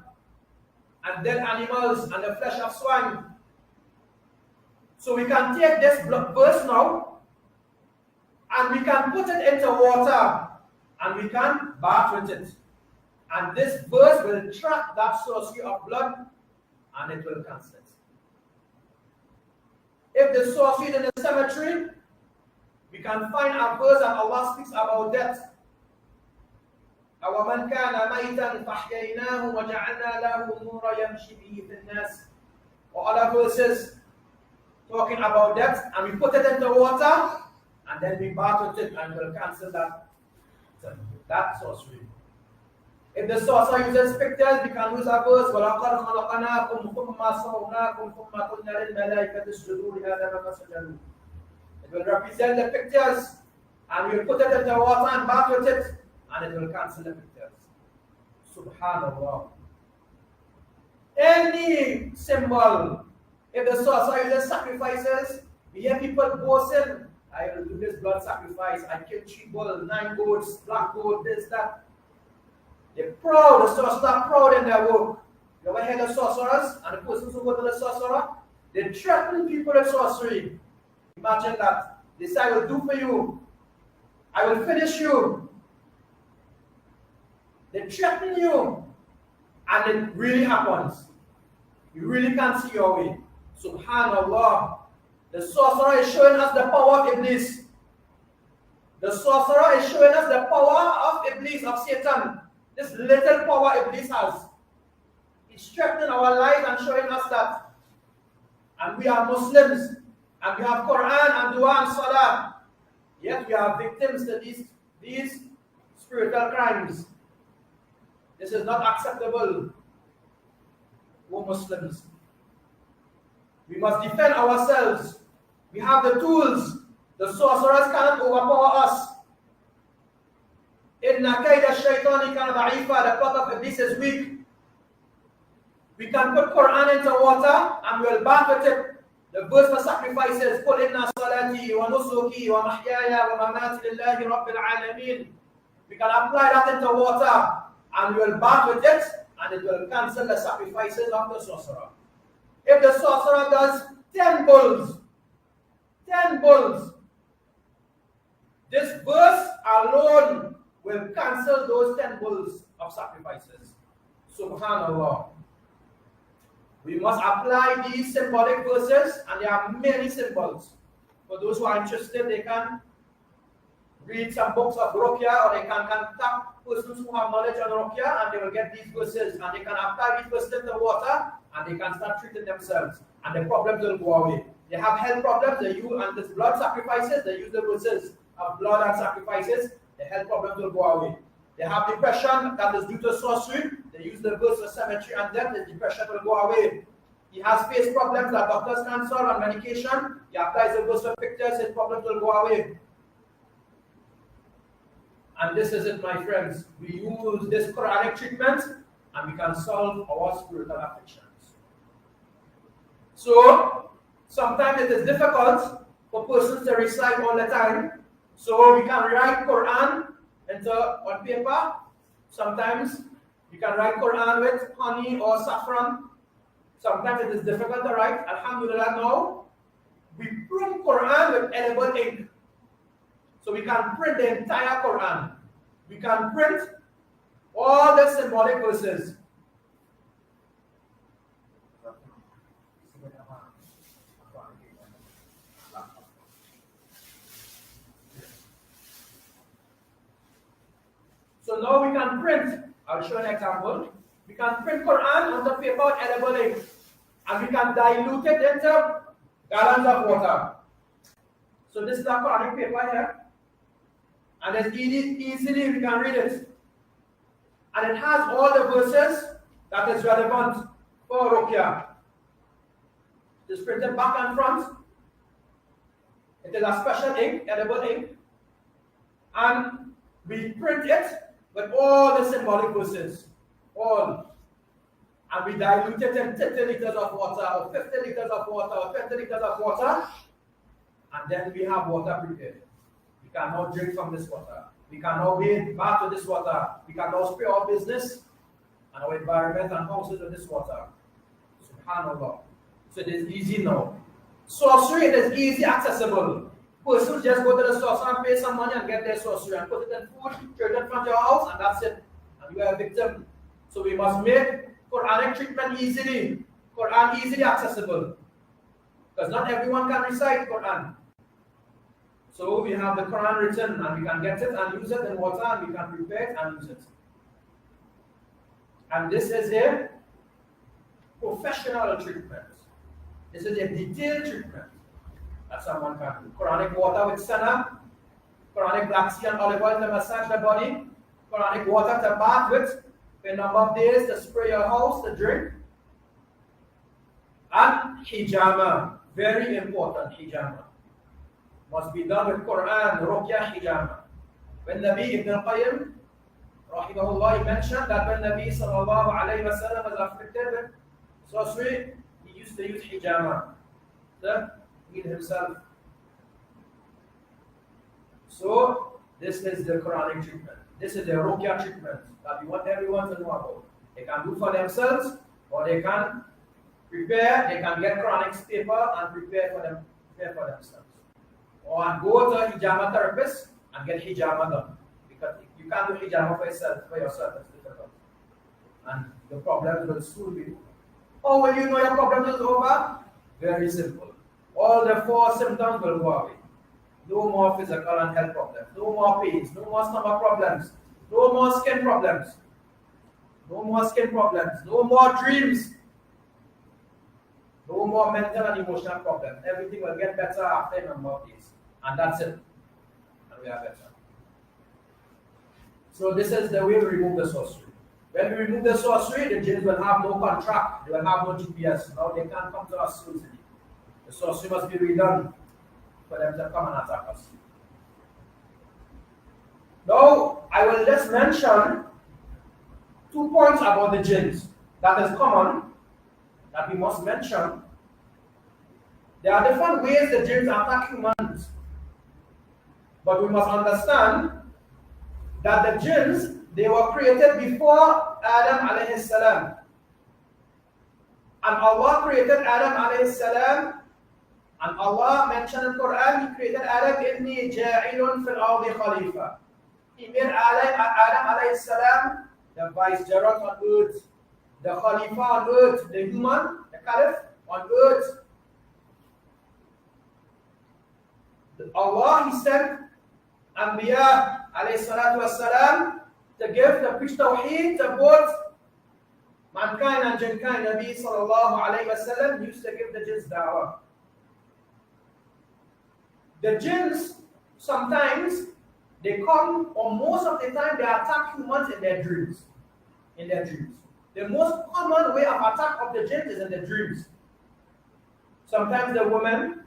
and dead animals and the flesh of swine. So we can take this verse now and we can put it into water and we can bath with it. And this verse will track that sorcery of blood and it will cancel it. If the sorcery is in the cemetery, we can find a verse that Allah speaks about death. أَوَمَنْ كَانَ مَيْتًا فَأَحْيَيْنَاهُ وَجَعَلْنَا لَهُ نُورًا يَمْشِي بِهِ فِي النَّاسِ. Or other verses talking about death, and we put it into water, and then we bath with it, and we'll cancel that sorcery. If the sorcerer uses pictures, we can use a verse, وَلَقَدْ خَلَقْنَاكُمْ ثُمَّ صَوَّرْنَاكُمْ ثُمَّ قُلْنَا لِلْمَلَائِكَةِ اسْجُدُوا لِآدَمَ فَسَجَدُوا. It will represent the pictures, and we'll put it into water and bath with it, and it will cancel the pictures. Subhanallah. Any symbol, if the sorcerer uses sacrifices, we hear people boasting, I will do this blood sacrifice, I killed 3 bulls, 9 goats, black goat, this, that. They're proud, the sorcerers are proud in their work. You ever hear the sorcerers and the persons who go to the sorcerer? They threaten people with sorcery. Imagine that. They say, I will do for you. I will finish you. They threaten you. And it really happens. You really can't see your way. Subhanallah. The sorcerer is showing us the power of Iblis. The sorcerer is showing us the power of Iblis, of Satan. This little power Iblis has. He's strengthening our lives and showing us that. And we are Muslims. And we have Quran and Dua and Salah. Yet we are victims to these spiritual crimes. This is not acceptable. We Muslims. We must defend ourselves. We have the tools. The sorcerers cannot overpower us. Inna kayda shaytani kana da'ifa. The plot of Iblis is weak. We can put Quran into water and we'll bath with it. The verse for sacrifices, قُلْ إِنَّا صَلَاتِي وَنُسُكِي وَمَحْيَايَ وَمَمَاتِي لِلَّهِ رَبِّ الْعَالَمِينَ. We can apply that into water and we will bath with it and it will cancel the sacrifices of the sorcerer. If the sorcerer does 10 bulls, this verse alone will cancel those 10 bulls of sacrifices. Subhanallah. We must apply these symbolic verses, and there are many symbols. For those who are interested, they can read some books of Ruqyah, or they can contact persons who have knowledge on Ruqyah, and they will get these verses, and they can apply these verses in the water, and they can start treating themselves, and the problems will go away. They have health problems, they use, and this blood sacrifices, they use the verses of blood and sacrifices, the health problems will go away. They have depression that is due to sorcery, they use the verse of cemetery, and then the depression will go away. He has face problems that doctors can't solve on medication, he applies the verse of pictures, his problems will go away. And this is it, my friends. We use this Quranic treatment and we can solve our spiritual afflictions. So, sometimes it is difficult for persons to recite all the time. So we can write Quran on paper. Sometimes you can write Quran with honey or saffron. Sometimes it is difficult to write. Alhamdulillah, now we print Quran with edible ink. So we can print the entire Quran. We can print all the symbolic verses. So now we can print, I'll show an example. We can print Quran on the paper with edible ink. And we can dilute it into gallons of water. So this is the Quranic paper here. And as easily we can read it. And it has all the verses that is relevant for Ruqyah. It is printed back and front. It is a special ink, edible ink. And we print it with all the symbolic verses. All. And we dilute it in 50 liters of water, or 50 liters of water, or 50 liters of water. And then we have water prepared. You can now drink from this water. We can now bathe, bath with this water. We can now spray our business and our environment and houses with this water. Subhanallah. So it is easy now. Sorcery, it is easy, accessible. Persons just go to the sorcerer and pay some money and get their sorcery and put it in food, throw it in front of your house, and that's it. And you are a victim. So we must make Quranic treatment easily, Quran easily accessible. Because not everyone can recite Quran. So we have the Quran written and we can get it and use it in water and we can prepare it and use it. And this is a professional treatment. This is a detailed treatment that someone can do. Quranic water with senna, Quranic black sea and olive oil to massage the body, Quranic water to bath with, for a number of days to spray your house, to drink. And hijama, very important hijama. Must be done with Quran, Ruqyah, hijama. When Nabi Ibn al-Qayyim, rahimahullah, he mentioned that when Nabi sallallahu alayhi wa sallam was afflicted with sorcery, he used to use hijama to heal himself. So, this is the Quranic treatment. This is the Ruqyah treatment that we want everyone to know about. They can do for themselves, or they can prepare, they can get Quranic paper and prepare for themselves. Or go to a hijama therapist and get hijama done. Because you can't do hijama for yourself, it's difficult. And the problems will soon be over. How will you know your problem is over? Very simple. All the 4 symptoms will go away. No more physical and health problems. No more pains. No more stomach problems. No more skin problems. No more skin problems. No more dreams. No more mental and emotional problems. Everything will get better after a number of days. And that's it. And we are better. So this is the way we remove the sorcery. When we remove the sorcery, the jinns will have no contract. They will have no GPS. Now they can't come to us so easily. The sorcery must be redone for them to come and attack us. Now, I will just mention 2 points about the jinns that is common, that we must mention. There are different ways the jinns attack humans. But we must understand that the jinns, they were created before Adam alayhi salam. And Allah created Adam alayhi salam. And Allah mentioned in the Quran, He created Adam, Inni ja'ilun fil ardi khalifa. He made Adam alayhi salam the vicegerent on earth, the khalifa on earth, the human, the caliph on earth. Allah, He sent Anbiya alayhi salatu wassalam to give the preach tawheed to both mankind and jinnkind. Nabi sallallahu alayhi wasallam used to give the jinns da'wah. The jinns, sometimes, they come, or most of the time, they attack humans in their dreams. The most common way of attack of the jinns is in the dreams. Sometimes the women,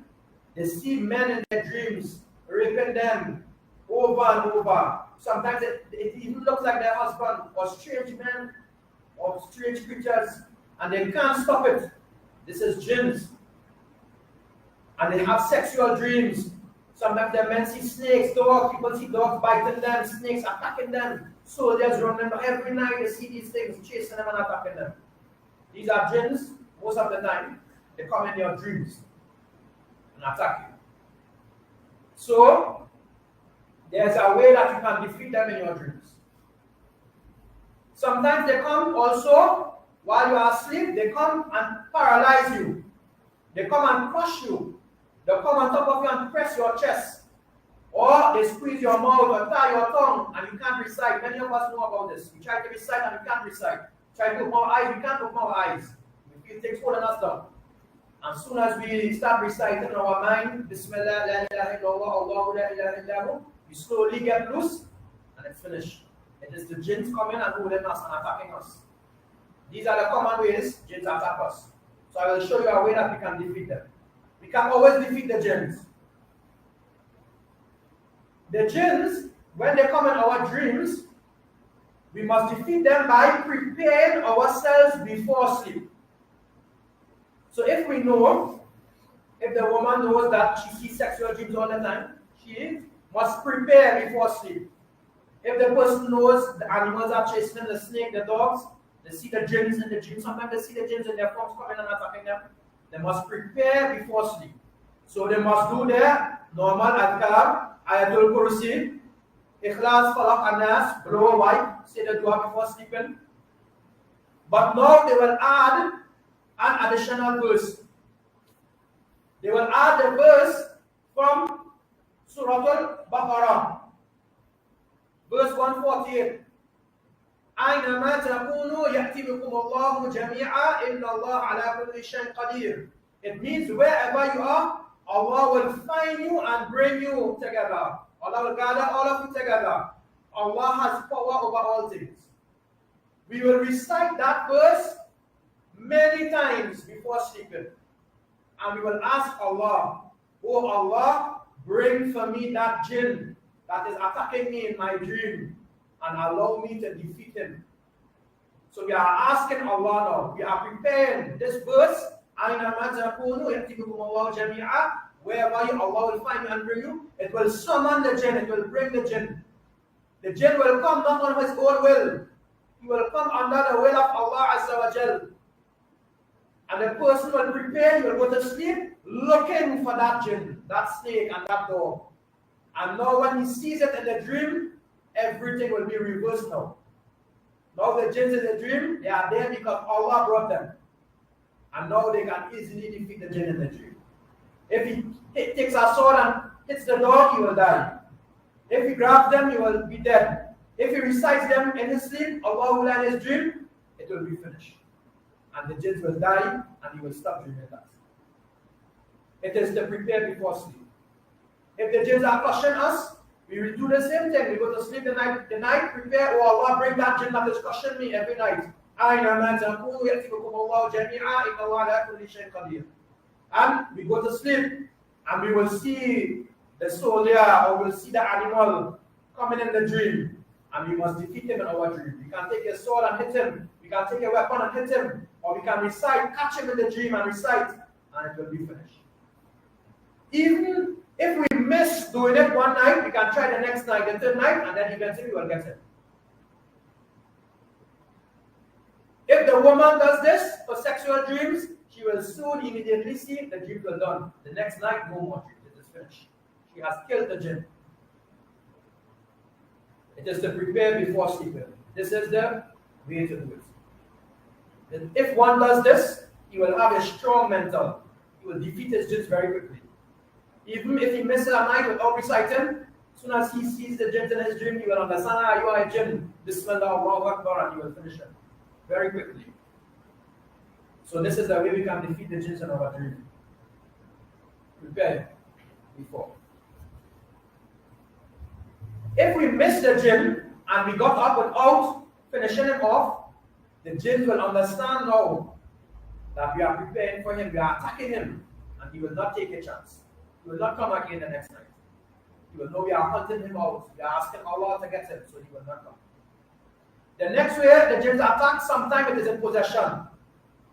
they see men in their dreams, raping them over and over. Sometimes it even looks like their husband, or strange men, or strange creatures, and they can't stop it. This is jinns. And they have sexual dreams. Sometimes the men see snakes, dogs, people see dogs biting them, snakes attacking them. Soldiers running every night, they see these things, chasing them and attacking them. These are jinns, most of the time. They come in your dreams and attack you. So, there's a way that you can defeat them in your dreams. Sometimes they come also, while you are asleep, they come and paralyze you. They come and crush you. They come on top of you and press your chest. Or they squeeze your mouth or tie your tongue and you can't recite. Many of us know about this. We try to recite and we can't recite. Try to open our eyes, we can't open our eyes. We feel things holding us down. As soon as we start reciting in our mind, Bismillah, la ilaha illallah, Allahu la ilaha illahu, we slowly get loose and it's finished. It is the jinns coming and holding us and attacking us. These are the common ways jinns attack us. So I will show you a way that we can defeat them. We can always defeat the jinns. The jinns, when they come in our dreams, we must defeat them by preparing ourselves before sleep. So if we know, if the woman knows that she sees sexual dreams all the time, she must prepare before sleep. If the person knows the animals are chasing them, the snake, the dogs, they see the jinns and the jinns, sometimes they see the jinns in their forms coming and attacking them, they must prepare before sleep. So they must do their normal adhkar, ayatul kursi, ikhlas, falak, anas, blow a wipe, say the dua before sleeping. But now they will add an additional verse. They will add the verse from Surah Al-Baqarah, verse 148. أينما تكونوا يأتي بكم الله جميعا إن الله على كل شيء قدير. It means wherever you are, Allah will find you and bring you together. Allah will gather all of you together. Allah has power over all things. We will recite that verse many times before sleeping. And we will ask Allah, oh Allah, bring for me that jinn that is attacking me in my dream and allow me to defeat him. So we are asking Allah now, we are preparing this verse, wherever you, Allah will find you and bring you, it will summon the jinn, it will bring the jinn. The jinn will come not on his own will, he will come under the will of Allah Azza wa Jal. And the person will prepare, he will go to sleep looking for that jinn, that snake and that dog. And now when he sees it in the dream, everything will be reversed now. Now the jinns in the dream, they are there because Allah brought them. And now they can easily defeat the jinn in the dream. If he takes a sword and hits the dog, he will die. If he grabs them, he will be dead. If he recites them in his sleep, Allah will in his dream, it will be finished. And the jinns will die and he will stop dreaming that. It is to prepare before sleep. If the jinns are crushing us, we will do the same thing. We go to sleep the night, prepare, oh Allah, bring that jinn that is crushing me every night. And we go to sleep and we will see the soldier or we'll see the animal coming in the dream. And we must defeat him in our dream. We can take a sword and hit him. We can take a weapon and hit him. Or we can recite, catch him in the dream and recite. And it will be finished. Even if we miss doing it one night, we can try the next night, the third night, and then eventually we will get it. If the woman does this for sexual dreams, she will soon immediately see the dreams were done. The next night, no more dreams. It is finished. She has killed the jinn. It is to prepare before sleeping. This is the way to do it. If one does this, he will have a strong mental. He will defeat his jinns very quickly. Even if he misses a night without reciting, as soon as he sees the jinn in his dream, he will understand, you are a jinn. Bismillah, Allahu Akbar, and he will finish it very quickly. So this is the way we can defeat the jinns in our dream. Prepare before. If we miss the jinn and we got up without finishing him off, the jinn will understand now that we are preparing for him, we are attacking him, and he will not take a chance. He will not come again the next night. He will know we are hunting him out. We are asking Allah to get him, so he will not come. The next way the jinns attack, sometimes it is in possession.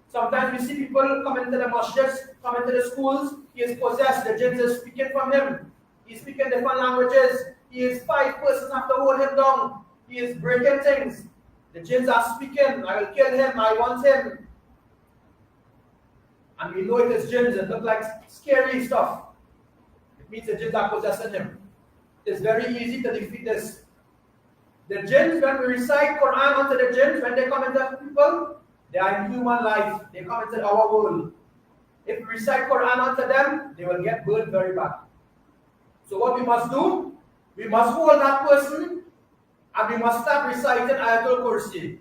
Sometimes we see people come into the masjids, come into the schools, he is possessed, the jinns is speaking from him. He is speaking different languages. He is 5 persons have to hold him down. He is breaking things. The jinns are speaking, I will kill him, I want him. And we know it is jinns, it looks like scary stuff. It means the jinns are possessing him. It is very easy to defeat this. The jinns, when we recite Quran onto the jinns, when they come into people, they are in human life, they come into our world. If we recite Quran onto them, they will get burned very bad. So what we must do, we must hold that person and we must start reciting Ayatul Kursi.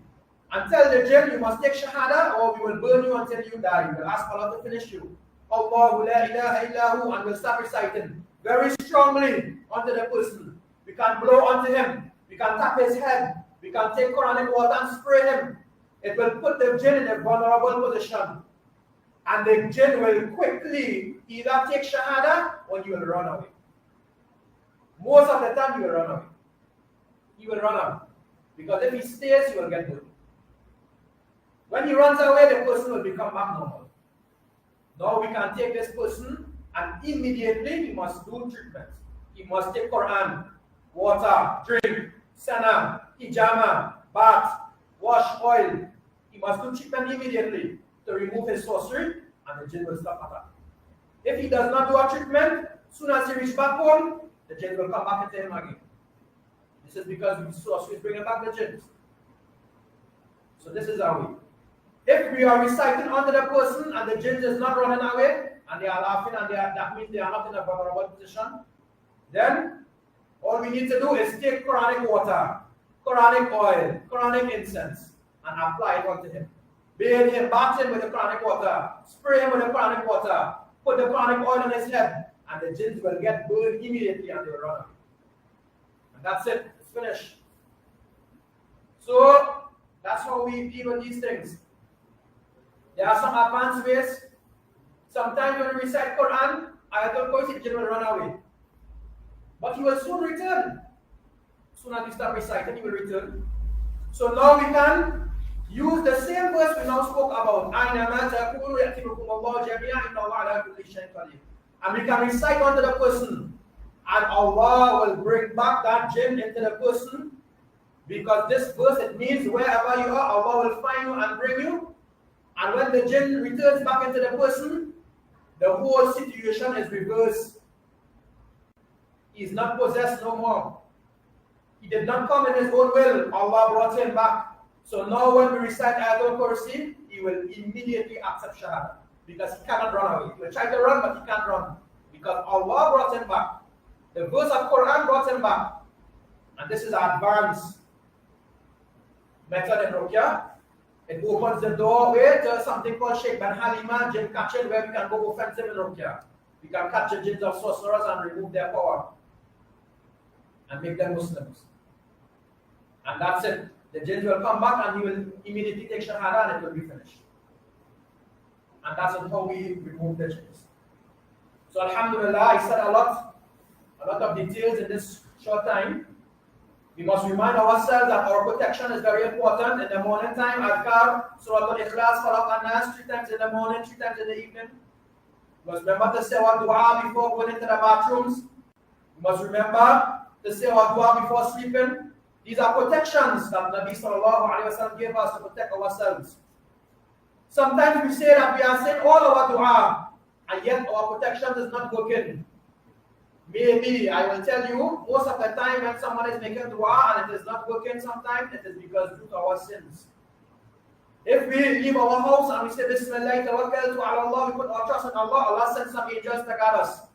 And tell the jinn, you must take Shahada or we will burn you until you die. We will ask Allah to finish you. Allahu la ilaha illahu, and we'll start reciting very strongly onto the person. We can blow onto him. We can tap his head. We can take Quranic water and spray him. It will put the jinn in a vulnerable position. And the jinn will quickly either take Shahada or he will run away. Most of the time he will run away. He will run away. Because if he stays, he will get burned. When he runs away, the person will become back normal. Now we can take this person and immediately he must do treatment. He must take Quran, water, drink, sana, hijama, bath, wash, oil. He must do treatment immediately to remove his sorcery, and the jinn will stop attacking. If he does not do a treatment, soon as he reaches back home, the jinn will come back into him again. This is because the sorcery is bringing back the jinns. So this is our way. If we are reciting under the person and the jinns is not running away, and they are laughing and that means they are not in a vulnerable position, then all we need to do is take Quranic water, Quranic oil, Quranic incense, and apply it onto him. Bathe him, bath him with the Quranic water, spray him with the Quranic water, put the Quranic oil on his head, and the jinns will get burned immediately and they will run away. And that's it, it's finished. So that's how we deal with these things. There are some advanced ways. Sometimes when we recite Quran, Ayatul Kursi, the jinn will run away. But he will soon return. As soon as we start reciting, he will return. So now we can use the same verse we now spoke about. And we can recite unto the person. And Allah will bring back that jinn into the person. Because this verse, it means wherever you are, Allah will find you and bring you. And when the jinn returns back into the person, the whole situation is reversed. He is not possessed no more. He did not come in his own will. Allah brought him back. So now when we recite Ayatul Kursi, he will immediately accept Shahada. Because he cannot run away. He will try to run, but he can't run. Because Allah brought him back. The verse of Quran brought him back. And this is advanced method in Ruqyah. It opens the doorway to something called Sheikh Ben Halima Jinn catching, where we can go offensive in Ruqyah. We can catch the jinns of sorcerers and remove their power and make them Muslims. And that's it. The jinns will come back and he will immediately take Shahada and it will be finished. And that's how we remove the jinns. So Alhamdulillah, I said a lot of details in this short time. We must remind ourselves that our protection is very important. In the morning time, Adhkar, Surah Al-Ikhlas, Falaq and Nas, 3 times in the morning, 3 times in the evening. We must remember to say our dua before going into the bathrooms. We must remember to say our dua before sleeping. These are protections that Nabi Sallallahu Alaihi Wasallam gave us to protect ourselves. Sometimes we say that we are saying all our dua, and yet our protection is not working. Maybe, I will tell you, most of the time when someone is making dua and it is not working sometimes, it is because due to our sins. If we leave our house and we say Bismillah, tawakkaltu ala Allah, we put our trust in Allah, Allah sends some angels to guide us.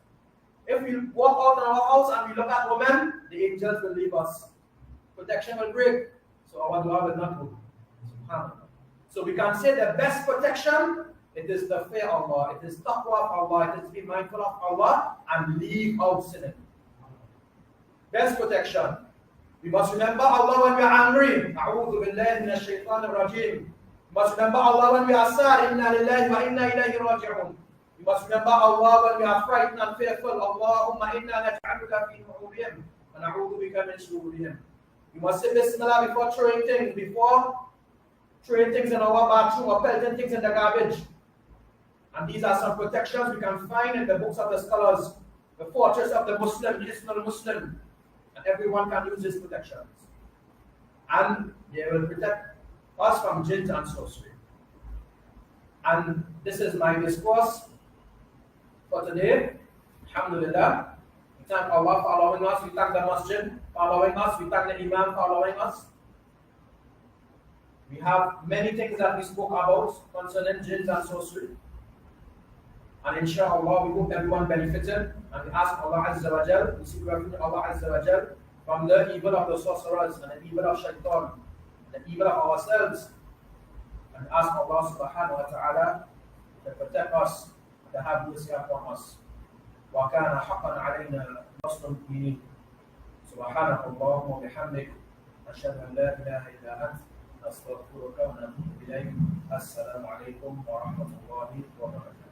If we walk out in our house and we look at women, the angels will leave us. Protection will break, so our dua will not work. SubhanAllah. So we can say the best protection, it is the fear of Allah, it is taqwa of Allah, it is to be mindful of Allah and leave out sinning. Best protection. We must remember Allah when we are angry. A'udhu billahi minash shaitanir rajim. We must remember Allah when we are sad. Inna lillahi wa inna ilayhi raji'un. We must remember Allah when we are frightened and fearful. Allahumma inna naj'aluka fi nuhurihim wa na'udhu bika min shururihim. We must say Bismillah before throwing things in our bathroom or pelting things in the garbage. And these are some protections we can find in the books of the scholars. The fortress of the Muslim, the Ismail Muslim. And everyone can use these protections. And they will protect us from jins and sorcery. And this is my discourse for today. Alhamdulillah. We thank Allah for allowing us. We thank the masjid for allowing us. We thank the Imam for allowing us. We have many things that we spoke about concerning jins and sorcery. And inshallah, we hope everyone benefited. And we ask Allah Azza wa Jal, we seek refuge in Allah Azza wa Jal from the evil of the sorcerers and the evil of shaitan, the evil of ourselves. And ask Allah subhanahu wa ta'ala to protect us, to have mercy upon us. وَكَانَ حَقًّا عَلَيْنَا نَصْرُ الْمُؤْمِنِينَ سُبْحَانَكَ اللَّهُمَّ وَبِحَمْدِكَ أَشْهَدُ أَن لَّا إِلَهَ إِلَّا أَنتَ نَسْتَغْفِرُكَ وَنَتُوبُ إِلَيْكَ السلام عليكم ورحمة الله وبركاته.